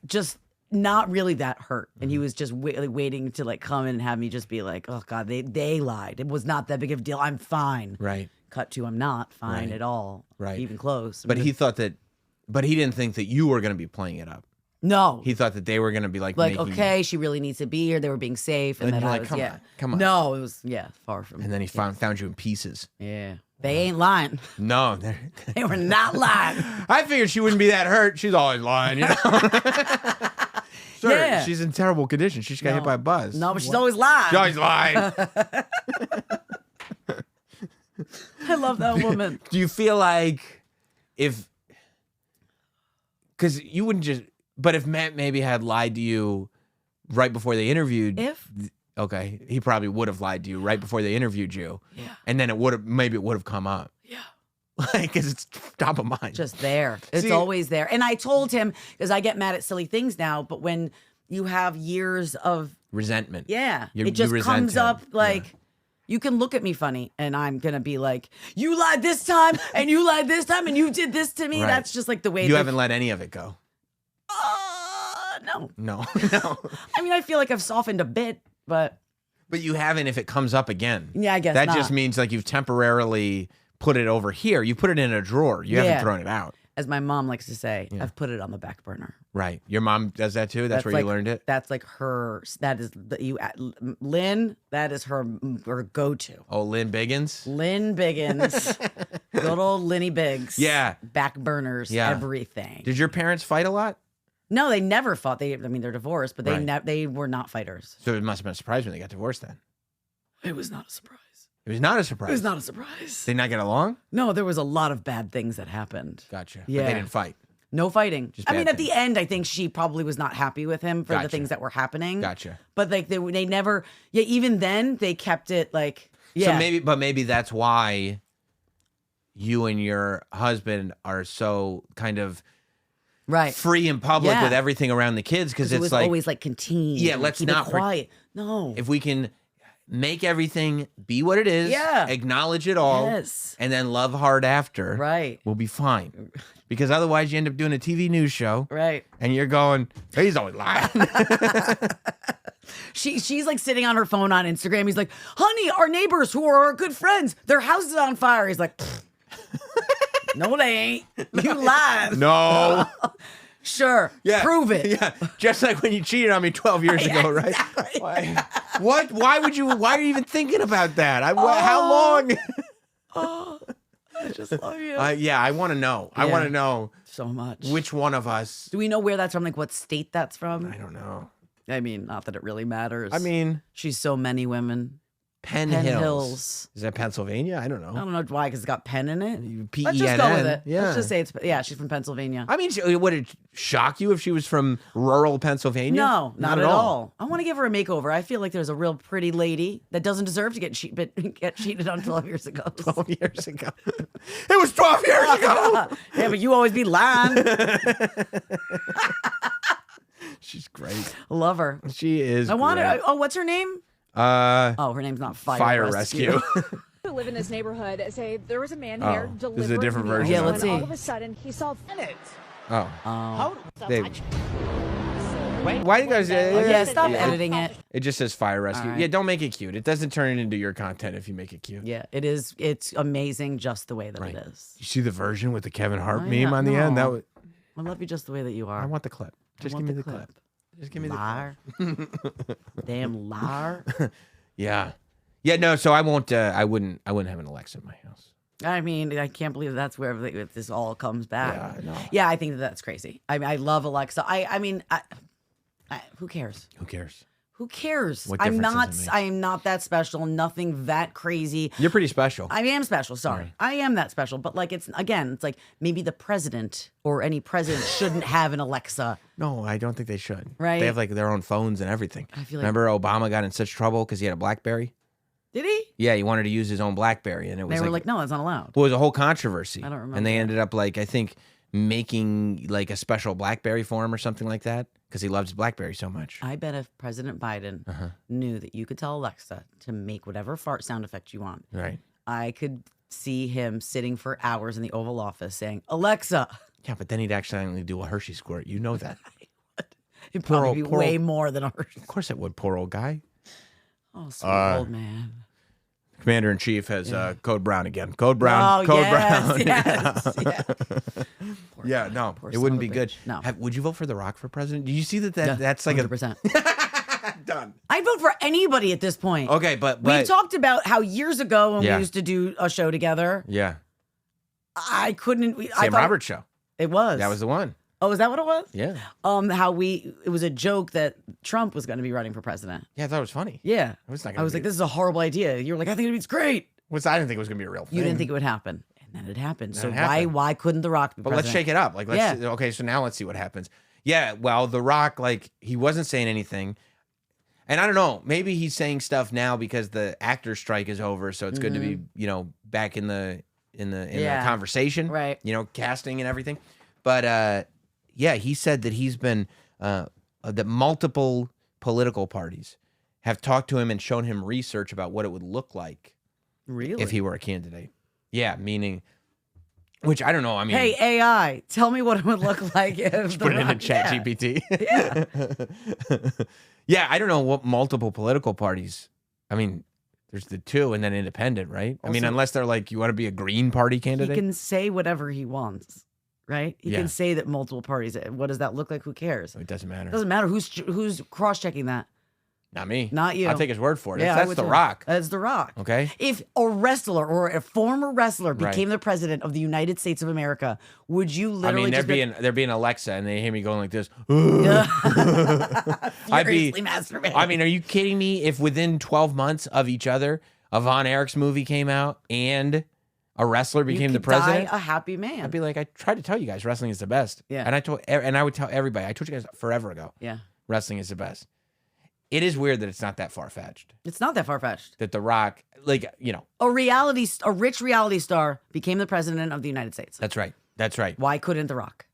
Speaker 1: Just not really that hurt. And he was just waiting to come in and have me just be like, oh God, they lied. It was not that big of a deal. I'm fine.
Speaker 2: Right.
Speaker 1: Cut to I'm not fine at all.
Speaker 2: Right.
Speaker 1: Even close.
Speaker 2: But he didn't think that you were going to be playing it up.
Speaker 1: No.
Speaker 2: He thought that they were going to be
Speaker 1: okay, she really needs to be here. They were being safe. And
Speaker 2: then
Speaker 1: then
Speaker 2: you're like, come on.
Speaker 1: No, it was, far from.
Speaker 2: And then he found you in pieces.
Speaker 1: Yeah. They ain't lying.
Speaker 2: No.
Speaker 1: They were not lying.
Speaker 2: I figured she wouldn't be that hurt. She's always lying, you know? Sure,
Speaker 1: Yeah.
Speaker 2: she's in terrible condition. She just got hit by a bus.
Speaker 1: No, but she's always lying.
Speaker 2: She's always lying.
Speaker 1: I love that woman.
Speaker 2: Do you feel like if because you wouldn't just. But if Matt maybe had lied to you right before they interviewed, okay, he probably would have lied to you right before they interviewed you.
Speaker 1: Yeah.
Speaker 2: And then it would have come up.
Speaker 1: Yeah.
Speaker 2: Like, because it's top of mind.
Speaker 1: Just there. It's
Speaker 2: See-
Speaker 1: always there. And I told him, because I get mad at silly things now, but when you have years of
Speaker 2: Resentment.
Speaker 1: it just
Speaker 2: resent
Speaker 1: comes
Speaker 2: him.
Speaker 1: up like you can look at me funny and I'm gonna be like, you lied this time and you lied this time and you did this to me.
Speaker 2: Right.
Speaker 1: That's just like the way
Speaker 2: You haven't let any of it go.
Speaker 1: no.
Speaker 2: No.
Speaker 1: I mean, I feel like I've softened a bit, but
Speaker 2: But you haven't if it comes up again.
Speaker 1: yeah, I guess
Speaker 2: That
Speaker 1: not.
Speaker 2: just means like you've temporarily put it over here. You put it in a drawer. You haven't thrown it out.
Speaker 1: As my mom likes to say, I've put it on the back burner.
Speaker 2: Right. Your mom does that too? That's where
Speaker 1: like,
Speaker 2: you learned it?
Speaker 1: That's like her. That is Lynn. That is her go-to.
Speaker 2: Oh, Lynn Biggins?
Speaker 1: Lynn Biggins, good old Linny Biggs.
Speaker 2: Yeah.
Speaker 1: Back burners.
Speaker 2: Yeah.
Speaker 1: Everything.
Speaker 2: Did your parents fight a lot?
Speaker 1: No, they never fought. They're divorced, but
Speaker 2: Right.
Speaker 1: they were not fighters.
Speaker 2: So it must have been a surprise when they got divorced then.
Speaker 1: It was not a surprise.
Speaker 2: It was not a surprise.
Speaker 1: It was not a surprise.
Speaker 2: Did they not get along?
Speaker 1: No, there was a lot of bad things that happened.
Speaker 2: Gotcha.
Speaker 1: Yeah.
Speaker 2: But they didn't fight.
Speaker 1: No fighting.
Speaker 2: Just
Speaker 1: I mean,
Speaker 2: bad
Speaker 1: at the
Speaker 2: things.
Speaker 1: end, I think she probably was not happy with him for the
Speaker 2: Gotcha.
Speaker 1: things that were happening.
Speaker 2: Gotcha.
Speaker 1: But like they never. Yeah, even then they kept it like. Yeah.
Speaker 2: So maybe that's why you and your husband are so kind of
Speaker 1: right.
Speaker 2: free in public
Speaker 1: Yeah.
Speaker 2: with everything around the kids because
Speaker 1: It
Speaker 2: it's
Speaker 1: was
Speaker 2: like
Speaker 1: always like contained.
Speaker 2: Yeah,
Speaker 1: and
Speaker 2: let's
Speaker 1: keep
Speaker 2: not
Speaker 1: it quiet. No.
Speaker 2: if we can make everything be what it is,
Speaker 1: Yeah.
Speaker 2: acknowledge it all,
Speaker 1: Yes.
Speaker 2: and then love hard after,
Speaker 1: Right.
Speaker 2: we'll be fine. Because otherwise you end up doing a TV news show
Speaker 1: Right.
Speaker 2: and you're going, he's always lying.
Speaker 1: She's like sitting on her phone on Instagram. He's like, honey, our neighbors who are our good friends, their house is on fire. He's like, no, they ain't. You lied.
Speaker 2: No.
Speaker 1: Sure.
Speaker 2: Yeah.
Speaker 1: Prove it.
Speaker 2: Yeah. Just like when you cheated on me 12 years ago, right?
Speaker 1: Exactly.
Speaker 2: Why? What? Why are you even thinking about that? How long?
Speaker 1: I just love you
Speaker 2: Yeah, I want to know. I
Speaker 1: Yeah.
Speaker 2: want to know
Speaker 1: so much.
Speaker 2: which one of us.
Speaker 1: Do we know where that's from? Like what state that's from?
Speaker 2: I don't know.
Speaker 1: I mean, not that it really matters.
Speaker 2: I mean,
Speaker 1: she's so many women.
Speaker 2: Penn
Speaker 1: Penn
Speaker 2: Hills.
Speaker 1: Hills.
Speaker 2: Is that Pennsylvania? I don't
Speaker 1: I
Speaker 2: know.
Speaker 1: don't know why, because it's got Penn in it.
Speaker 2: P-E-N-N.
Speaker 1: Let's just go with it.
Speaker 2: Yeah.
Speaker 1: Let's just say she's from Pennsylvania.
Speaker 2: I mean, would it shock you if she was from rural Pennsylvania?
Speaker 1: No, not at all. I want to give her a makeover. I feel like there's a real pretty lady that doesn't deserve to get cheated on 12 years ago.
Speaker 2: 12 years ago. It was 12 years ago.
Speaker 1: Yeah, but you always be lying.
Speaker 2: She's great.
Speaker 1: Love her.
Speaker 2: She is.
Speaker 1: I want
Speaker 2: great.
Speaker 1: her. Oh, what's her name?
Speaker 2: Oh,
Speaker 1: her name's not
Speaker 2: Fire Rescue.
Speaker 6: Who live in this neighborhood say there was a man
Speaker 2: Oh,
Speaker 6: here
Speaker 2: this is a
Speaker 6: delivering
Speaker 2: different
Speaker 6: meals
Speaker 2: version
Speaker 1: Yeah,
Speaker 2: of
Speaker 1: let's
Speaker 6: when
Speaker 1: see.
Speaker 6: all of a sudden he saw
Speaker 2: Oh.
Speaker 7: So
Speaker 2: They-
Speaker 7: much.
Speaker 2: Why do you guys?
Speaker 1: Yeah, stop editing it.
Speaker 2: It just says Fire Rescue.
Speaker 1: All right.
Speaker 2: Yeah, don't make it cute. It doesn't turn it into your content if you make it cute.
Speaker 1: Yeah, it is. It's amazing just the way that
Speaker 2: Right.
Speaker 1: it is.
Speaker 2: You see the version with the Kevin Hart
Speaker 1: Oh,
Speaker 2: meme
Speaker 1: yeah,
Speaker 2: on the end?
Speaker 1: no.
Speaker 2: That was,
Speaker 1: I love you just the way that you are.
Speaker 2: I want the clip. Just give
Speaker 1: want
Speaker 2: me
Speaker 1: the
Speaker 2: the clip.
Speaker 1: clip.
Speaker 2: Just give me the
Speaker 1: Liar. Damn liar.
Speaker 2: Yeah. Yeah, no, so I won't I wouldn't have an Alexa in my house.
Speaker 1: I mean, I can't believe that's where this all comes back.
Speaker 2: Yeah, I know.
Speaker 1: Yeah, I think that's crazy. I mean, I love Alexa. I mean, who cares?
Speaker 2: Who cares?
Speaker 1: Who cares?
Speaker 2: What
Speaker 1: I'm
Speaker 2: difference
Speaker 1: not.
Speaker 2: does it make?
Speaker 1: I am not that special. Nothing that crazy.
Speaker 2: You're pretty special.
Speaker 1: I am special. Sorry, I am that special. But like, it's like maybe the president or any president shouldn't have an Alexa.
Speaker 2: No, I don't think they should.
Speaker 1: Right?
Speaker 2: They have like their own phones and everything.
Speaker 1: I feel like-
Speaker 2: Remember Obama got in such trouble because he had a BlackBerry?
Speaker 1: Did he?
Speaker 2: Yeah, he wanted to use his own BlackBerry, and it was
Speaker 1: They were like, no, that's not allowed.
Speaker 2: well, it was a whole controversy.
Speaker 1: I don't remember
Speaker 2: And they
Speaker 1: that.
Speaker 2: ended up like I think making like a special BlackBerry for him or something like that because he loves BlackBerry so much.
Speaker 1: I bet if President Biden knew that you could tell Alexa to make whatever fart sound effect you want,
Speaker 2: Right.
Speaker 1: I could see him sitting for hours in the Oval Office saying, Alexa.
Speaker 2: Yeah, but then he'd accidentally do a Hershey squirt. You know that.
Speaker 1: It'd probably be
Speaker 2: poor
Speaker 1: way
Speaker 2: old-
Speaker 1: more than ours.
Speaker 2: Of course it would, poor old guy.
Speaker 1: Oh, sweet old man.
Speaker 2: Commander in Chief has Code Brown again. Code Brown.
Speaker 1: Oh,
Speaker 2: Code
Speaker 1: yes,
Speaker 2: Brown.
Speaker 1: yes, yes.
Speaker 2: Yeah, no,
Speaker 1: poor
Speaker 2: it
Speaker 1: son
Speaker 2: wouldn't
Speaker 1: of
Speaker 2: be
Speaker 1: a
Speaker 2: good.
Speaker 1: bitch. No.
Speaker 2: Would you vote for The Rock for president? Do you see that
Speaker 1: Yeah,
Speaker 2: that's like
Speaker 1: 100%.
Speaker 2: done?
Speaker 1: I'd vote for anybody at this point.
Speaker 2: Okay, but
Speaker 1: We talked about how years ago when
Speaker 2: Yeah.
Speaker 1: we used to do a show together,
Speaker 2: yeah,
Speaker 1: I couldn't. I
Speaker 2: Sam
Speaker 1: thought
Speaker 2: Roberts show.
Speaker 1: It was.
Speaker 2: That was the one.
Speaker 1: Oh, is that what it was?
Speaker 2: Yeah,
Speaker 1: How it was a joke that Trump was going to be running for president.
Speaker 2: yeah. I thought it was funny.
Speaker 1: Yeah.
Speaker 2: I was not
Speaker 1: I was like, this is a horrible idea. You were like, I think it's great.
Speaker 2: I didn't think it was gonna be a real thing.
Speaker 1: You didn't think it would happen. And And then it happened.
Speaker 2: Then
Speaker 1: So
Speaker 2: it happened.
Speaker 1: why couldn't The Rock be
Speaker 2: But
Speaker 1: president?
Speaker 2: let's shake it up. Like, let's
Speaker 1: Yeah.
Speaker 2: okay. So now let's see what happens. Yeah. Well, The Rock, like, he wasn't saying anything, and I don't know. Maybe he's saying stuff now because the actor strike is over. So it's good to be, back in the conversation,
Speaker 1: Right.
Speaker 2: Casting and everything. But yeah, he said that he's been that multiple political parties have talked to him and shown him research about what it would look like
Speaker 1: Really?
Speaker 2: if he were a candidate. Yeah, meaning, which I don't know. I mean,
Speaker 1: Hey, AI, tell me what it would look like if
Speaker 2: put it into Chat GPT. Yeah, I don't know what multiple political parties. I mean, there's the two and then independent, right? I mean,
Speaker 1: Also-
Speaker 2: unless they're like, you want to be a Green Party
Speaker 1: He
Speaker 2: candidate?
Speaker 1: can say whatever he wants, right? He
Speaker 2: Yeah.
Speaker 1: can say that multiple parties. What does that look like? Who cares?
Speaker 2: It doesn't matter.
Speaker 1: It doesn't matter who's cross-checking that.
Speaker 2: Not me.
Speaker 1: Not you.
Speaker 2: I'll take his word for it.
Speaker 1: Yeah, I
Speaker 2: That's
Speaker 1: would
Speaker 2: The
Speaker 1: too.
Speaker 2: Rock.
Speaker 1: That's The Rock.
Speaker 2: Okay.
Speaker 1: If a wrestler or a former wrestler
Speaker 2: Right.
Speaker 1: became the president of the United States of America, would you
Speaker 2: I
Speaker 1: literally
Speaker 2: mean,
Speaker 1: just
Speaker 2: there'd be an Alexa, and they hear me going like this.
Speaker 1: furiously masturbate?
Speaker 2: I mean, are you kidding me? If within 12 months of each other, a Von Erich's movie came out and a wrestler
Speaker 1: You
Speaker 2: became the
Speaker 1: could die
Speaker 2: president,
Speaker 1: a happy man.
Speaker 2: I'd be like, I tried to tell you guys, wrestling is the best.
Speaker 1: Yeah.
Speaker 2: And I would tell everybody, I told you guys forever ago,
Speaker 1: yeah,
Speaker 2: wrestling is the best. It is weird that it's not that far fetched.
Speaker 1: it's not that far fetched.
Speaker 2: That The Rock, like,
Speaker 1: A rich reality star became the president of the United States.
Speaker 2: that's right. That's right.
Speaker 1: Why couldn't The Rock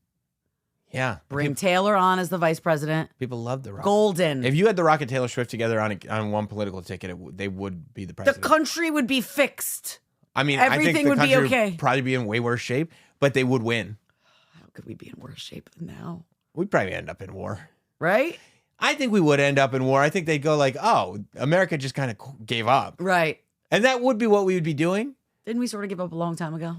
Speaker 2: Yeah.
Speaker 1: bring Taylor on as the vice president?
Speaker 2: People love The Rock.
Speaker 1: Golden.
Speaker 2: If you had The Rock and Taylor Swift together on one political ticket, they would be the
Speaker 1: the
Speaker 2: president.
Speaker 1: country would be fixed.
Speaker 2: I mean, I think
Speaker 1: everything
Speaker 2: the
Speaker 1: would be
Speaker 2: country
Speaker 1: okay.
Speaker 2: would probably be in way worse shape, but they would win.
Speaker 1: How could we be in worse shape than now?
Speaker 2: We'd probably end up in war.
Speaker 1: Right?
Speaker 2: I think we would end up in war. I think they'd go like, oh, America just kind of gave up.
Speaker 1: Right.
Speaker 2: And that would be what we would be doing.
Speaker 1: Didn't we sort of give up a long time ago?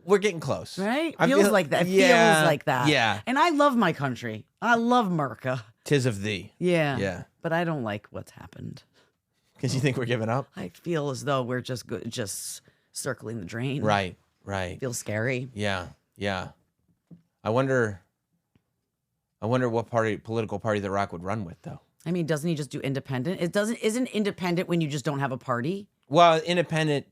Speaker 2: We're getting close.
Speaker 1: Right?
Speaker 2: I
Speaker 1: Feels
Speaker 2: feel-
Speaker 1: like that. It
Speaker 2: yeah,
Speaker 1: feels like that.
Speaker 2: yeah.
Speaker 1: And I love my country. I love America.
Speaker 2: Tis of thee.
Speaker 1: Yeah.
Speaker 2: Yeah.
Speaker 1: But I don't like what's happened.
Speaker 2: Because you think we're giving up?
Speaker 1: I feel as though we're just circling the drain.
Speaker 2: Right, right.
Speaker 1: Feels scary.
Speaker 2: Yeah, yeah. I wonder what political party The Rock would run with, though.
Speaker 1: I mean, doesn't he just do independent? Isn't independent when you just don't have a party?
Speaker 2: Well, independent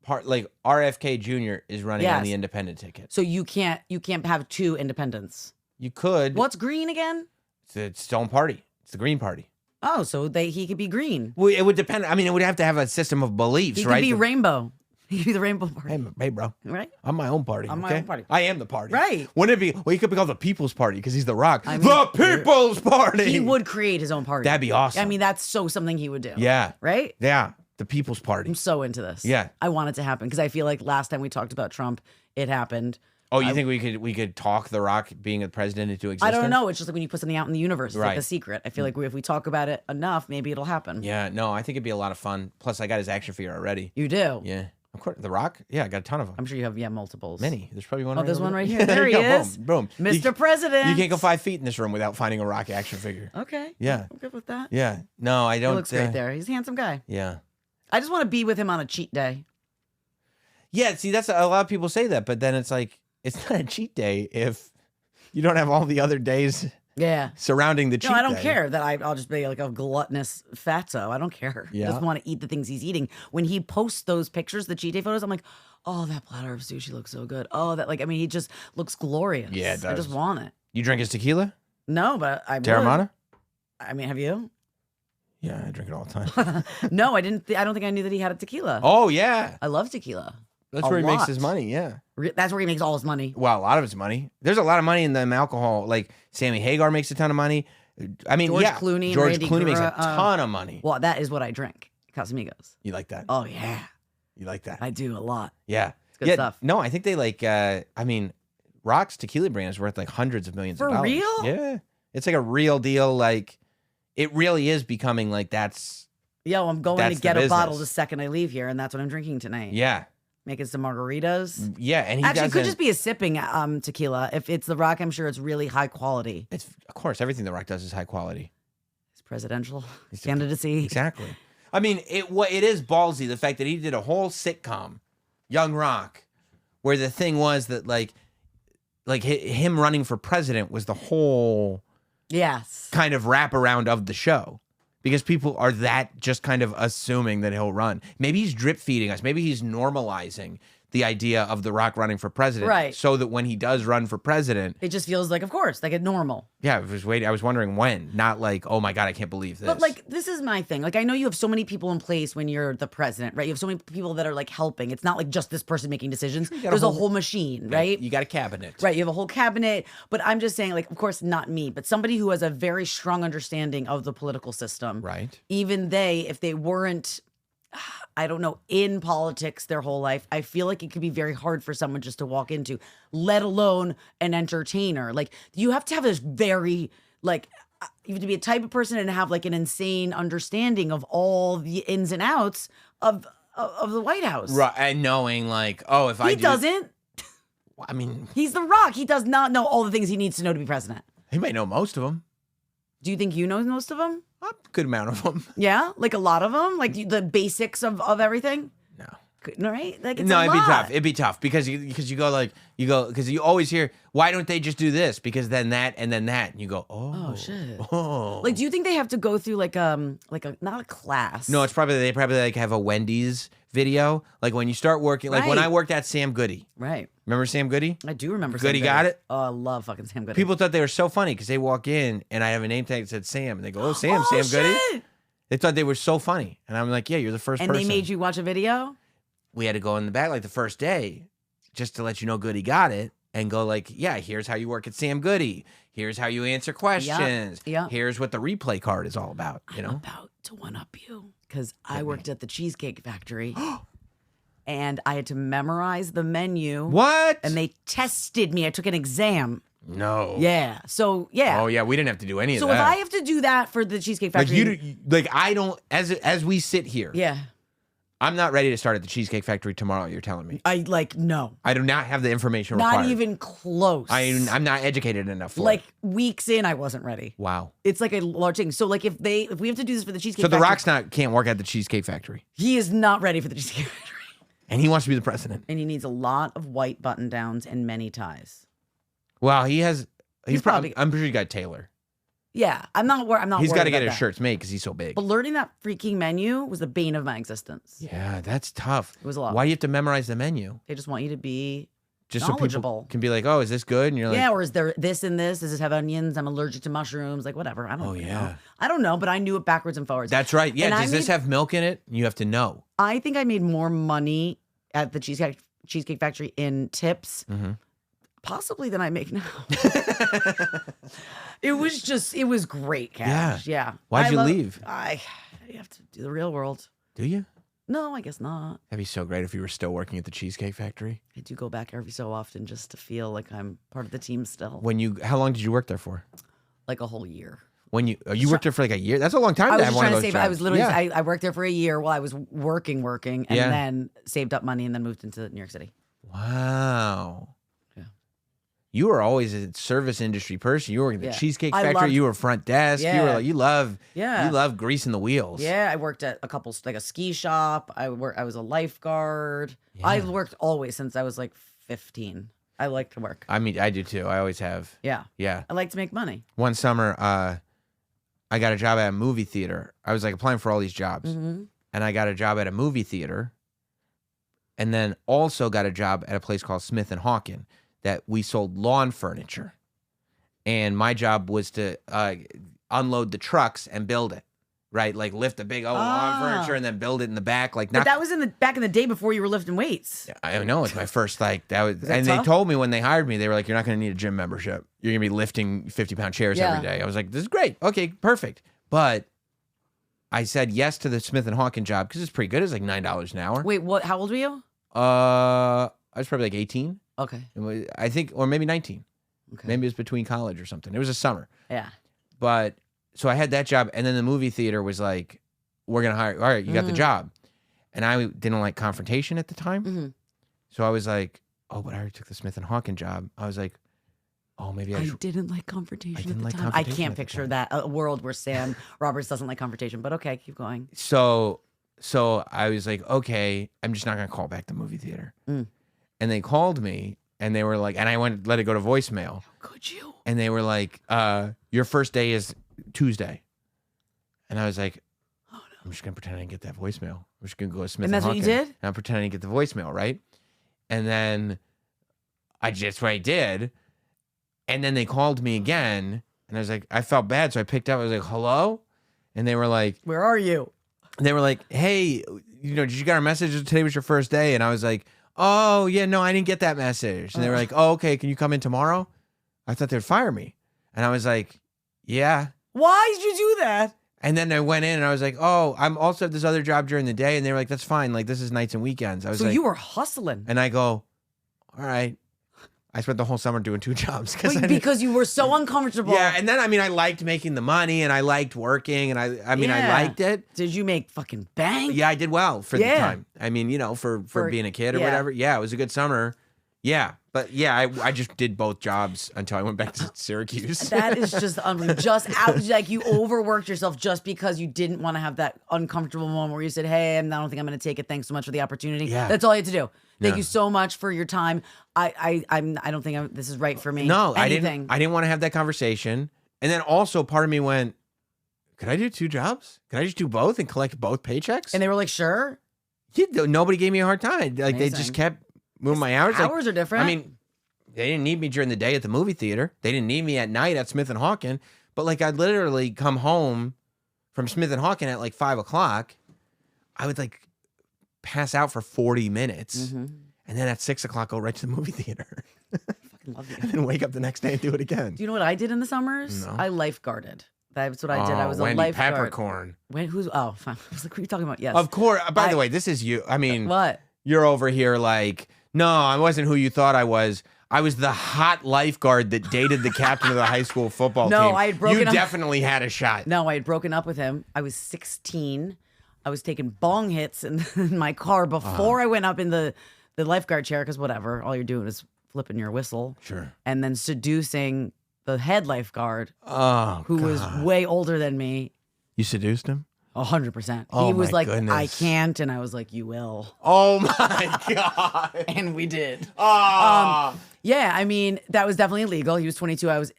Speaker 2: part, like RFK Jr. is running on
Speaker 1: Yes.
Speaker 2: the independent ticket.
Speaker 1: So you can't have two independents.
Speaker 2: You could.
Speaker 1: What's green again?
Speaker 2: It's its own party. It's the Green Party.
Speaker 1: Oh, so he could be green.
Speaker 2: Well, it would depend. I mean, it would have to have a system of beliefs,
Speaker 1: He
Speaker 2: right?
Speaker 1: could be rainbow. He could be the rainbow party.
Speaker 2: Hey, bro.
Speaker 1: Right?
Speaker 2: I'm my own party.
Speaker 1: I'm my
Speaker 2: okay?
Speaker 1: own party.
Speaker 2: I am the party.
Speaker 1: Right.
Speaker 2: Wouldn't it be? Well, he could be called the People's Party because he's the Rock.
Speaker 1: I mean,
Speaker 2: the People's Party.
Speaker 1: He would create his own party.
Speaker 2: That'd be awesome.
Speaker 1: I mean, that's so something he would do.
Speaker 2: Yeah.
Speaker 1: Right?
Speaker 2: Yeah. The People's Party.
Speaker 1: I'm so into this.
Speaker 2: Yeah.
Speaker 1: I want it to happen because I feel like last time we talked about Trump, it happened.
Speaker 2: Oh, you think we could talk The Rock being a president into existence?
Speaker 1: I don't know. It's just like when you put something out in the universe, it's like
Speaker 2: Right.
Speaker 1: a secret. I feel like if we talk about it enough, maybe it'll happen.
Speaker 2: Yeah. No, I think it'd be a lot of fun. Plus, I got his action figure already.
Speaker 1: You do?
Speaker 2: Yeah. Of course, The Rock. Yeah, I got a ton of them.
Speaker 1: I'm sure you have, multiples.
Speaker 2: Many. There's probably one.
Speaker 1: Oh,
Speaker 2: right
Speaker 1: there's
Speaker 2: over
Speaker 1: one
Speaker 2: there.
Speaker 1: right here. There he
Speaker 2: you go.
Speaker 1: is.
Speaker 2: Boom. Boom.
Speaker 1: Mr. President.
Speaker 2: You can't go 5 feet in this room without finding a Rock action figure.
Speaker 1: Okay.
Speaker 2: Yeah.
Speaker 1: I'm good with that.
Speaker 2: Yeah. No, I
Speaker 1: He
Speaker 2: don't.
Speaker 1: looks great there. He's a handsome guy.
Speaker 2: Yeah.
Speaker 1: I just want to be with him on a cheat day.
Speaker 2: Yeah. See, that's a lot of people say that, but then it's like it's not a cheat day if you don't have all the other days
Speaker 1: Yeah.
Speaker 2: surrounding the cheat
Speaker 1: No, I don't
Speaker 2: day.
Speaker 1: care that I'll just be like a gluttonous fatso. I don't care. I
Speaker 2: Yeah.
Speaker 1: just want to eat the things he's eating. When he posts those pictures, the cheat day photos, I'm like, oh, that platter of sushi looks so good. Oh, he just looks glorious.
Speaker 2: Yeah, it
Speaker 1: I just
Speaker 2: does.
Speaker 1: want it.
Speaker 2: You drink his tequila?
Speaker 1: No, but I would.
Speaker 2: Terramana?
Speaker 1: I mean, have you?
Speaker 2: Yeah, I drink it all the time.
Speaker 1: No, I didn't. I don't think I knew that he had a tequila.
Speaker 2: Oh, yeah.
Speaker 1: I love tequila.
Speaker 2: That's
Speaker 1: A
Speaker 2: where he makes
Speaker 1: lot.
Speaker 2: his money. Yeah.
Speaker 1: That's where he makes all his money.
Speaker 2: Well, a lot of his money. There's a lot of money in them alcohol. Like Sammy Hagar makes a ton of money. I mean,
Speaker 1: George
Speaker 2: yeah.
Speaker 1: Clooney and
Speaker 2: George
Speaker 1: Randy
Speaker 2: Clooney makes a
Speaker 1: Gura,
Speaker 2: ton of money.
Speaker 1: Well, that is what I drink. Casamigos.
Speaker 2: You like that?
Speaker 1: Oh yeah,
Speaker 2: You like that?
Speaker 1: I do a lot.
Speaker 2: Yeah.
Speaker 1: It's good
Speaker 2: Yeah,
Speaker 1: stuff.
Speaker 2: No, I think they like, I mean, Rock's tequila brand is worth like hundreds of millions
Speaker 1: For
Speaker 2: of dollars.
Speaker 1: real?
Speaker 2: Yeah. It's like a real deal. Like, it really is becoming like that's,
Speaker 1: Yo, I'm going
Speaker 2: That's
Speaker 1: to
Speaker 2: the
Speaker 1: get a bottle
Speaker 2: business.
Speaker 1: the second I leave here, and that's what I'm drinking tonight.
Speaker 2: yeah.
Speaker 1: Making some margaritas.
Speaker 2: Yeah. And he
Speaker 1: Actually, it
Speaker 2: doesn't,
Speaker 1: could just be a sipping tequila. If it's The Rock, I'm sure it's really high quality.
Speaker 2: it's, of course, everything The Rock does is high quality.
Speaker 1: It's presidential
Speaker 2: It's
Speaker 1: candidacy.
Speaker 2: Exactly. I mean, it is ballsy, the fact that he did a whole sitcom, Young Rock, where the thing was that like him running for president was the whole
Speaker 1: Yes.
Speaker 2: kind of wraparound of the show. Because people are that just kind of assuming that he'll run. Maybe he's drip feeding us. Maybe he's normalizing the idea of The Rock running for president.
Speaker 1: Right.
Speaker 2: So that when he does run for president,
Speaker 1: It just feels like, of course, like a normal.
Speaker 2: yeah, I was wondering when, not like, oh my God, I can't believe this.
Speaker 1: But like, this is my thing. Like, I know you have so many people in place when you're the president, right? You have so many people that are like helping. It's not like just this person making decisions. There's a whole machine, right?
Speaker 2: You got a cabinet.
Speaker 1: Right, you have a whole cabinet, but I'm just saying, like, of course, not me, but somebody who has a very strong understanding of the political system.
Speaker 2: Right.
Speaker 1: Even they, if they weren't, I don't know, in politics their whole life, I feel like it could be very hard for someone just to walk into, let alone an entertainer. Like, you have to have this very, like, you have to be a type of person and have like an insane understanding of all the ins and outs of the White House.
Speaker 2: Right. And knowing like, oh, if
Speaker 1: He doesn't.
Speaker 2: I mean,
Speaker 1: He's The Rock. He does not know all the things he needs to know to be president.
Speaker 2: he might know most of them.
Speaker 1: Do you think you know most of them?
Speaker 2: A good amount of them.
Speaker 1: Yeah, like a lot of them, like the basics of everything.
Speaker 2: No.
Speaker 1: No, right? Like it's
Speaker 2: No,
Speaker 1: a
Speaker 2: it'd be
Speaker 1: lot.
Speaker 2: tough. It'd be tough because you always hear, why don't they just do this? Because then that and then that, and you go, oh
Speaker 1: shit.
Speaker 2: Oh.
Speaker 1: Like, do you think they have to go through like a not a class?
Speaker 2: No, they probably like have a Wendy's video. Like when you start working, like when
Speaker 1: Right.
Speaker 2: I worked at Sam Goody.
Speaker 1: Right.
Speaker 2: Remember Sam Goody?
Speaker 1: I do remember.
Speaker 2: Goody
Speaker 1: Sam
Speaker 2: got
Speaker 1: Goody.
Speaker 2: it?
Speaker 1: Oh, I love fucking Sam Goody.
Speaker 2: People thought they were so funny because they walk in and I have a name tag that said Sam, and they go, "Oh, Sam,
Speaker 1: Oh,
Speaker 2: Sam Goody."
Speaker 1: shit.
Speaker 2: They thought they were so funny, and I'm like, "Yeah, you're the first
Speaker 1: And
Speaker 2: person."
Speaker 1: they made you watch a video.
Speaker 2: We had to go in the back like the first day, just to let you know Goody got it, and go like, "Yeah, here's how you work at Sam Goody. Here's how you answer questions.
Speaker 1: yeah.
Speaker 2: Here's what the replay card is all about." You
Speaker 1: I'm
Speaker 2: know?
Speaker 1: about to one up you because I worked at the Cheesecake Factory, and I had to memorize the menu.
Speaker 2: What?
Speaker 1: And they tested me. I took an exam.
Speaker 2: No.
Speaker 1: Yeah. So yeah.
Speaker 2: Oh yeah, we didn't have to do any
Speaker 1: So
Speaker 2: of
Speaker 1: if
Speaker 2: that.
Speaker 1: I have to do that for the Cheesecake
Speaker 2: like
Speaker 1: Factory,
Speaker 2: I don't as we sit here.
Speaker 1: yeah,
Speaker 2: I'm not ready to start at the Cheesecake Factory tomorrow. You're telling me.
Speaker 1: I like no,
Speaker 2: I do not have the information required.
Speaker 1: not even close.
Speaker 2: I'm not educated enough for
Speaker 1: like
Speaker 2: it.
Speaker 1: weeks in, I wasn't ready.
Speaker 2: Wow.
Speaker 1: It's like a large thing. So like if we have to do this for the Cheesecake
Speaker 2: So The
Speaker 1: Factory,
Speaker 2: Rock's can't work at the Cheesecake Factory,
Speaker 1: he is not ready for the Cheesecake Factory,
Speaker 2: and he wants to be the president.
Speaker 1: and he needs a lot of white button downs and many ties.
Speaker 2: Well, he has. He's
Speaker 1: probably-
Speaker 2: probably. I'm pretty sure he got Taylor.
Speaker 1: Yeah, I'm not.
Speaker 2: He's
Speaker 1: got
Speaker 2: got to get his shirts made because he's so big.
Speaker 1: But learning that freaking menu was the bane of my existence.
Speaker 2: Yeah, that's tough.
Speaker 1: It was a lot.
Speaker 2: Why do you have to memorize the menu?
Speaker 1: They just want you to be
Speaker 2: Just so people
Speaker 1: knowledgeable.
Speaker 2: can be like, "Oh, is this good?" And you're like,
Speaker 1: yeah, or is there this and this? Does it have onions? I'm allergic to mushrooms. Like whatever. I don't.
Speaker 2: Oh,
Speaker 1: know.
Speaker 2: yeah.
Speaker 1: I don't know, but I knew it backwards and forwards.
Speaker 2: "That's right." Yeah.
Speaker 1: And I
Speaker 2: Does this
Speaker 1: made-
Speaker 2: have milk in it? You have to know.
Speaker 1: I think I made more money at the Cheesecake Factory in tips, possibly than I make now. It was great cash. Yeah.
Speaker 2: Why'd you leave?
Speaker 1: You have to do the real world.
Speaker 2: Do you?
Speaker 1: No, I guess not.
Speaker 2: That'd be so great if you were still working at the Cheesecake Factory.
Speaker 1: I do go back every so often just to feel like I'm part of the team still.
Speaker 2: How long did you work there for?
Speaker 1: Like a whole year.
Speaker 2: When you worked there for like a year? That's a long time
Speaker 1: I
Speaker 2: to
Speaker 1: was
Speaker 2: have
Speaker 1: just
Speaker 2: one
Speaker 1: trying
Speaker 2: of
Speaker 1: to
Speaker 2: those
Speaker 1: save. I
Speaker 2: jobs.
Speaker 1: was literally.
Speaker 2: Yeah.
Speaker 1: I worked there for a year while I was working, and
Speaker 2: Yeah.
Speaker 1: then saved up money and then moved into New York City.
Speaker 2: Wow.
Speaker 1: Yeah.
Speaker 2: You were always a service industry person. You were working at the
Speaker 1: Yeah.
Speaker 2: Cheesecake
Speaker 1: I
Speaker 2: Factory.
Speaker 1: loved-
Speaker 2: You were front desk. You were
Speaker 1: Yeah.
Speaker 2: like, you love greasing the wheels.
Speaker 1: Yeah, I worked at a couple like a ski shop. I was a lifeguard. I've worked always since I was like 15. I like to work.
Speaker 2: I mean, I do too. I always have.
Speaker 1: Yeah,
Speaker 2: Yeah.
Speaker 1: I like to make money.
Speaker 2: One summer, I got a job at a movie theater. I was like applying for all these jobs,
Speaker 1: Mm-hmm.
Speaker 2: and I got a job at a movie theater, and then also got a job at a place called Smith and Hawken that we sold lawn furniture, and my job was to unload the trucks and build it, right? Like lift the big old lawn furniture and then build it in the back, like
Speaker 1: But
Speaker 2: not.
Speaker 1: that was back in the day before you were lifting weights.
Speaker 2: I don't know. It's my first that was,
Speaker 1: that
Speaker 2: and
Speaker 1: tough?
Speaker 2: they told me when they hired me, they were like, "You're not going to need a gym membership. You're going to be lifting 50-pound chairs
Speaker 1: Yeah.
Speaker 2: every day." I was like, "This is great. Okay, perfect." But I said yes to the Smith and Hawken job because it's pretty good. It's like $9 an hour.
Speaker 1: Wait, what? How old were you?
Speaker 2: I was probably like 18.
Speaker 1: Okay.
Speaker 2: I think, or maybe 19.
Speaker 1: Okay.
Speaker 2: Maybe it was between college or something. It was a summer.
Speaker 1: Yeah.
Speaker 2: But so I had that job, and then the movie theater was like, "We're gonna hire. All right, you got the job." And I didn't like confrontation at the time,
Speaker 1: Mm-hmm.
Speaker 2: so I was like, "Oh, but I already took the Smith and Hawken job." I was like, "Oh, maybe I
Speaker 1: I
Speaker 2: should."
Speaker 1: didn't like confrontation
Speaker 2: I didn't
Speaker 1: at the
Speaker 2: like
Speaker 1: time. I
Speaker 2: confrontation
Speaker 1: can't
Speaker 2: at the
Speaker 1: picture
Speaker 2: time.
Speaker 1: that a world where Sam Roberts doesn't like confrontation. But okay, keep going.
Speaker 2: So I was like, "Okay, I'm just not gonna call back the movie theater."
Speaker 1: Mm.
Speaker 2: And they called me, and they were like, and I let it go to voicemail,
Speaker 1: Could you?
Speaker 2: and they were like, "Your first day is Tuesday," and I was like, I'm just gonna pretend I didn't get that voicemail. I'm just gonna go to Smith
Speaker 1: And that's what you
Speaker 2: Hawken,
Speaker 1: did?
Speaker 2: And I'm pretending to get the voicemail, right? And then that's what I did. And then they called me again. And I was like, I felt bad. So I picked up. I was like, hello? And they were like,
Speaker 1: Where are you?
Speaker 2: they were like, hey, did you get our message? Today was your first day. And I was like, oh, yeah, no, I didn't get that message. And they were like, oh, okay, can you come in tomorrow? I thought they'd fire me. And I was like, yeah.
Speaker 1: Why did you do that?
Speaker 2: And then I went in and I was like, oh, I'm also at this other job during the day. And they were like, that's fine. Like, this is nights and weekends. I was
Speaker 1: So
Speaker 2: like,
Speaker 1: you were hustling.
Speaker 2: and I go, all right. I spent the whole summer doing 2 jobs.
Speaker 1: Because you were so uncomfortable.
Speaker 2: Yeah, and then, I mean, I liked making the money and I liked working and I mean, I liked it.
Speaker 1: Did you make fucking bank?
Speaker 2: Yeah, I did well for the time. I mean, for being a kid or whatever. Yeah, it was a good summer. Yeah, but yeah, I just did both jobs until I went back to Syracuse.
Speaker 1: That is just unbelievable. Just out, like you overworked yourself just because you didn't want to have that uncomfortable moment where you said, "Hey, I don't think I'm going to take it. Thanks so much for the opportunity."
Speaker 2: Yeah.
Speaker 1: That's all you had to do. Thank
Speaker 2: Yeah.
Speaker 1: you so much for your time. I don't think this is right for me.
Speaker 2: No,
Speaker 1: Anything.
Speaker 2: I didn't want to have that conversation. And then also part of me went, could I do 2 jobs? Can I just do both and collect both paychecks?
Speaker 1: And they were like, "Sure."
Speaker 2: Nobody gave me a hard time. Like they just
Speaker 1: Amazing.
Speaker 2: kept moving my hours. Like,
Speaker 1: Hours are different.
Speaker 2: I mean, they didn't need me during the day at the movie theater. They didn't need me at night at Smith and Hawken. But like I'd literally come home from Smith and Hawken at like 5 o'clock. I would like pass out for 40 minutes.
Speaker 1: Mm-hmm.
Speaker 2: And then at 6 o'clock, go right to the movie theater.
Speaker 1: fucking love you.
Speaker 2: And then wake up the next day and do it again.
Speaker 1: Do you know what I did in the summers?
Speaker 2: No.
Speaker 1: I lifeguarded. That's what I did. I was
Speaker 2: Wendy
Speaker 1: a lifeguard.
Speaker 2: Peppercorn.
Speaker 1: Wait, who's? Oh, fine. I was like, what are you talking about? Yes.
Speaker 2: Of course. By the way, this is you. I mean,
Speaker 1: What?
Speaker 2: you're over here like, no, I wasn't who you thought I was. I was the hot lifeguard that dated the captain of the high school football
Speaker 1: No,
Speaker 2: team.
Speaker 1: I had broken
Speaker 2: You
Speaker 1: up-
Speaker 2: definitely had a shot.
Speaker 1: No, I had broken up with him. I was 16. I was taking bong hits in my car before I went up in the lifeguard chair because whatever, all you're doing is flipping your whistle.
Speaker 2: Sure.
Speaker 1: And then seducing the head lifeguard
Speaker 2: Oh,
Speaker 1: who was way older than me.
Speaker 2: You seduced him?
Speaker 1: 100%.
Speaker 2: Oh,
Speaker 1: He was
Speaker 2: my
Speaker 1: like, I
Speaker 2: goodness.
Speaker 1: can't. And I was like, you will.
Speaker 2: Oh my God.
Speaker 1: And we did.
Speaker 2: Oh.
Speaker 1: Yeah, I mean, that was definitely illegal. He was 22. I was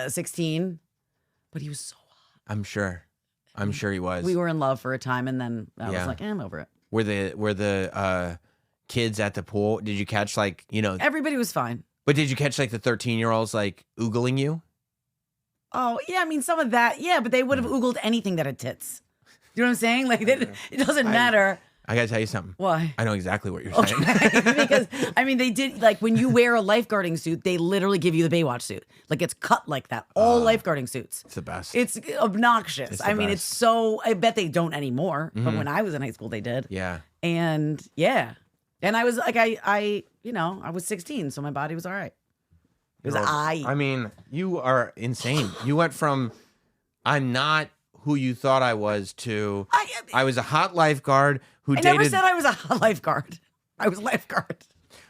Speaker 1: 16. But he was so hot.
Speaker 2: I'm sure he was.
Speaker 1: We were in love for a time. And then I
Speaker 2: Yeah.
Speaker 1: was like, I'm over it.
Speaker 2: Were the kids at the pool? Did you catch like,
Speaker 1: Everybody was fine.
Speaker 2: but did you catch like the 13-year-olds like oogling you?
Speaker 1: Oh, yeah, I mean, some of that, yeah, but they would have oogled anything that had tits. You know what I'm saying? Like, it doesn't matter.
Speaker 2: I gotta tell you something.
Speaker 1: Why?
Speaker 2: I know exactly what you're saying.
Speaker 1: Because, I mean, they did, like, when you wear a lifeguarding suit, they literally give you the Baywatch suit. Like, it's cut like that. All lifeguarding suits.
Speaker 2: It's the best.
Speaker 1: It's obnoxious.
Speaker 2: It's the
Speaker 1: I mean, it's
Speaker 2: best.
Speaker 1: so, I bet they don't anymore. But when I was in high school, they did.
Speaker 2: Yeah.
Speaker 1: And, yeah. And I was, like, I was 16, so my body was all right. It was
Speaker 2: I mean, you are insane. You went from I'm not who you thought I was to I was a hot lifeguard who
Speaker 1: I never
Speaker 2: dated
Speaker 1: said I was a lifeguard. I was lifeguard.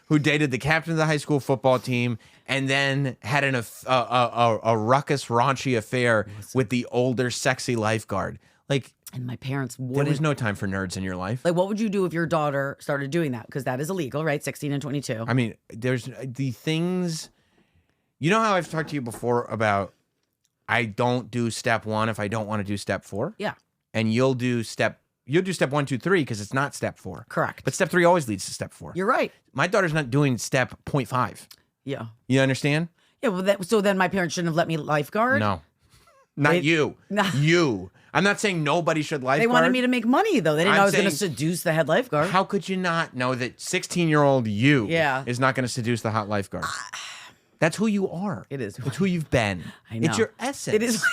Speaker 2: who dated the captain of the high school football team and then had a ruckus raunchy affair with the older sexy lifeguard. Like
Speaker 1: And my parents
Speaker 2: there
Speaker 1: wouldn't.
Speaker 2: was no time for nerds in your life.
Speaker 1: Like, what would you do if your daughter started doing that? Because that is illegal, right? 16 and 22.
Speaker 2: I mean, there's the things. You know how I've talked to you before about I don't do step 1 if I don't want to do step 4?
Speaker 1: Yeah,
Speaker 2: And you'll do step 1, 2, 3 because it's not step 4.
Speaker 1: correct.
Speaker 2: But step 3 always leads to step 4.
Speaker 1: You're right.
Speaker 2: My daughter's not doing step 0.5.
Speaker 1: Yeah.
Speaker 2: You understand?
Speaker 1: Yeah, well, so then my parents shouldn't have let me lifeguard?
Speaker 2: No. Not
Speaker 1: They-
Speaker 2: you.
Speaker 1: Nah.
Speaker 2: You. I'm not saying nobody should lifeguard.
Speaker 1: They wanted me to make money, though. They didn't know
Speaker 2: I'm
Speaker 1: I was going to
Speaker 2: saying-
Speaker 1: seduce the head lifeguard.
Speaker 2: How could you not know that 16-year-old you
Speaker 1: Yeah.
Speaker 2: is not going to seduce the hot lifeguard? That's who you are.
Speaker 1: It is who
Speaker 2: It's who you've been.
Speaker 1: I know.
Speaker 2: It's your essence.
Speaker 1: It is.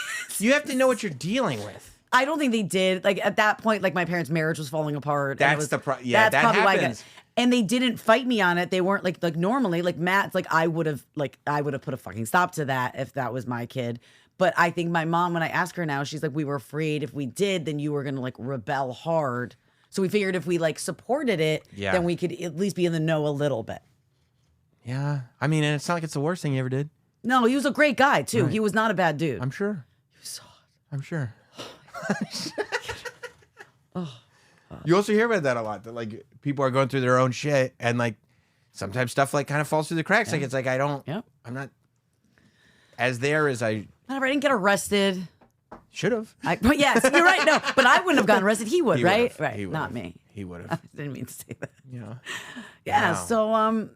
Speaker 2: You have to know what you're dealing with.
Speaker 1: I don't think they did. Like, at that point, like, my parents' marriage was falling apart. and it
Speaker 2: That's
Speaker 1: was-
Speaker 2: the yeah,
Speaker 1: that's
Speaker 2: that
Speaker 1: probably why I got
Speaker 2: happens.
Speaker 1: and they didn't fight me on it. They weren't like normally, like Matt's like I would have put a fucking stop to that if that was my kid. But I think my mom, when I ask her now, she's like, we were afraid if we did, then you were gonna like rebel hard. So we figured if we like supported it,
Speaker 2: Yeah.
Speaker 1: then we could at least be in the know a little bit.
Speaker 2: Yeah. I mean, and it's not like it's the worst thing you ever did.
Speaker 1: No, he was a great guy too.
Speaker 2: Right.
Speaker 1: He was not a bad dude.
Speaker 2: I'm sure.
Speaker 1: He was so hot.
Speaker 2: I'm sure. You also hear about that a lot. That like people are going through their own shit, and like sometimes stuff like kind of falls through the cracks. Like it's like
Speaker 1: Yep.
Speaker 2: I'm not as there as I
Speaker 1: Whatever. I didn't get arrested.
Speaker 2: should have.
Speaker 1: But yes, you're right. No, but I wouldn't have gotten arrested. He would,
Speaker 2: He
Speaker 1: right?
Speaker 2: would've.
Speaker 1: Right.
Speaker 2: He
Speaker 1: Not
Speaker 2: would've.
Speaker 1: me.
Speaker 2: He would
Speaker 1: I
Speaker 2: have.
Speaker 1: didn't mean to say that.
Speaker 2: You know.
Speaker 1: Yeah.
Speaker 2: Wow.
Speaker 1: So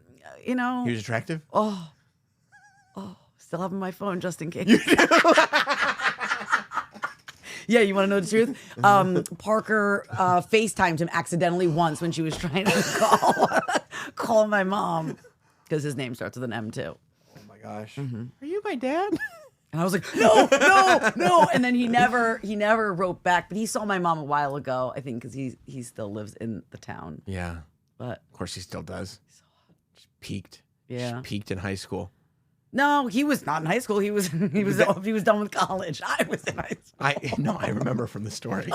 Speaker 1: you know,
Speaker 2: He was attractive?
Speaker 1: still having my phone just in case. Yeah, you want to know the truth? Parker FaceTimed him accidentally once when she was trying to call my mom because his name starts with an M too.
Speaker 2: Oh my gosh.
Speaker 1: Mm-hmm.
Speaker 2: Are you my dad?
Speaker 1: And I was like, no. And then he never wrote back, but he saw my mom a while ago, I think, because he still lives in the town.
Speaker 2: Yeah.
Speaker 1: But
Speaker 2: Of course he still does. Just peaked.
Speaker 1: Yeah.
Speaker 2: Just peaked in high school.
Speaker 1: no, he was not in high school. He was done with college. I was in high school.
Speaker 2: I remember from the story.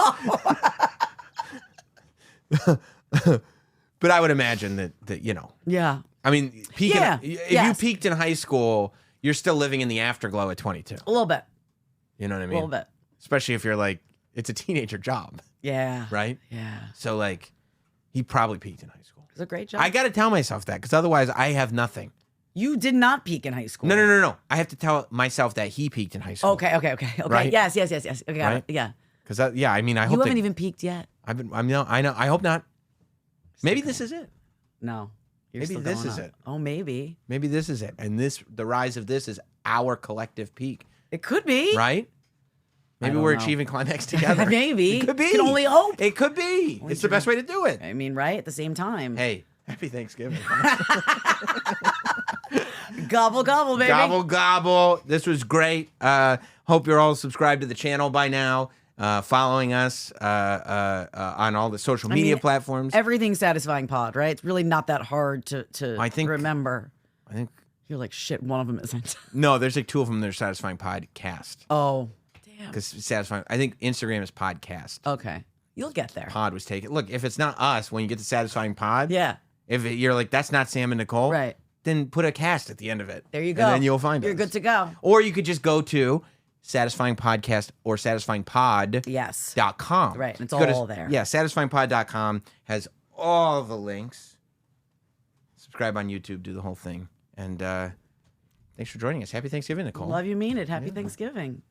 Speaker 2: But I would imagine that you know.
Speaker 1: Yeah.
Speaker 2: I mean, peaking,
Speaker 1: Yeah,
Speaker 2: if
Speaker 1: yes.
Speaker 2: you peaked in high school, you're still living in the afterglow at 22.
Speaker 1: A little bit.
Speaker 2: You know what I
Speaker 1: A
Speaker 2: mean?
Speaker 1: little bit.
Speaker 2: Especially if you're like, it's a teenager job,
Speaker 1: Yeah.
Speaker 2: right?
Speaker 1: Yeah.
Speaker 2: So like, he probably peaked in high school.
Speaker 1: It was a great job.
Speaker 2: I got to tell myself that because otherwise I have nothing.
Speaker 1: You did not peak in high school.
Speaker 2: No. I have to tell myself that he peaked in high school.
Speaker 1: Okay.
Speaker 2: Right?
Speaker 1: Yes. Okay, got
Speaker 2: Right?
Speaker 1: it. Yeah.
Speaker 2: Because I mean, I
Speaker 1: You
Speaker 2: hope
Speaker 1: haven't
Speaker 2: that-
Speaker 1: even peaked yet.
Speaker 2: I know. I hope not. Maybe this is it.
Speaker 1: No. You're
Speaker 2: Maybe
Speaker 1: still
Speaker 2: this
Speaker 1: going
Speaker 2: is
Speaker 1: up.
Speaker 2: it.
Speaker 1: Oh, maybe.
Speaker 2: Maybe this is it. And the rise of this is our collective peak,
Speaker 1: It could be.
Speaker 2: right? Maybe
Speaker 1: don't
Speaker 2: we're
Speaker 1: know.
Speaker 2: achieving climax together.
Speaker 1: Maybe.
Speaker 2: It could be.
Speaker 1: Can only hope.
Speaker 2: It could be. It's the best way to do it.
Speaker 1: I mean, right? At the same time.
Speaker 2: Hey, happy Thanksgiving.
Speaker 1: Gobble, gobble, baby.
Speaker 2: Gobble, gobble. This was great. Hope you're all subscribed to the channel by now. Following us on all the social media platforms.
Speaker 1: Everything's Satisfying Pod, right? It's really not that hard to
Speaker 2: I think-
Speaker 1: remember.
Speaker 2: I think
Speaker 1: You're like, shit, one of them isn't.
Speaker 2: no, there's like two of them that are Satisfying Podcast.
Speaker 1: Oh, damn.
Speaker 2: Because Satisfying, I think Instagram is podcast.
Speaker 1: Okay. You'll get there.
Speaker 2: Pod was taken. Look, if it's not us, when you get to Satisfying Pod,
Speaker 1: Yeah.
Speaker 2: if you're like, that's not Sam and Nicole,
Speaker 1: Right.
Speaker 2: then put a cast at the end of it.
Speaker 1: There you go.
Speaker 2: And then you'll find
Speaker 1: You're
Speaker 2: us.
Speaker 1: good to go.
Speaker 2: Or you could just go to Satisfying Podcast or satisfyingpod.com.
Speaker 1: Yes. Right, and it's
Speaker 2: Go to-
Speaker 1: all there.
Speaker 2: Yeah, satisfyingpod.com has all the links. Subscribe on YouTube, do the whole thing. And thanks for joining us. Happy Thanksgiving, Nicole.
Speaker 1: Love you, mean it. Happy Thanksgiving.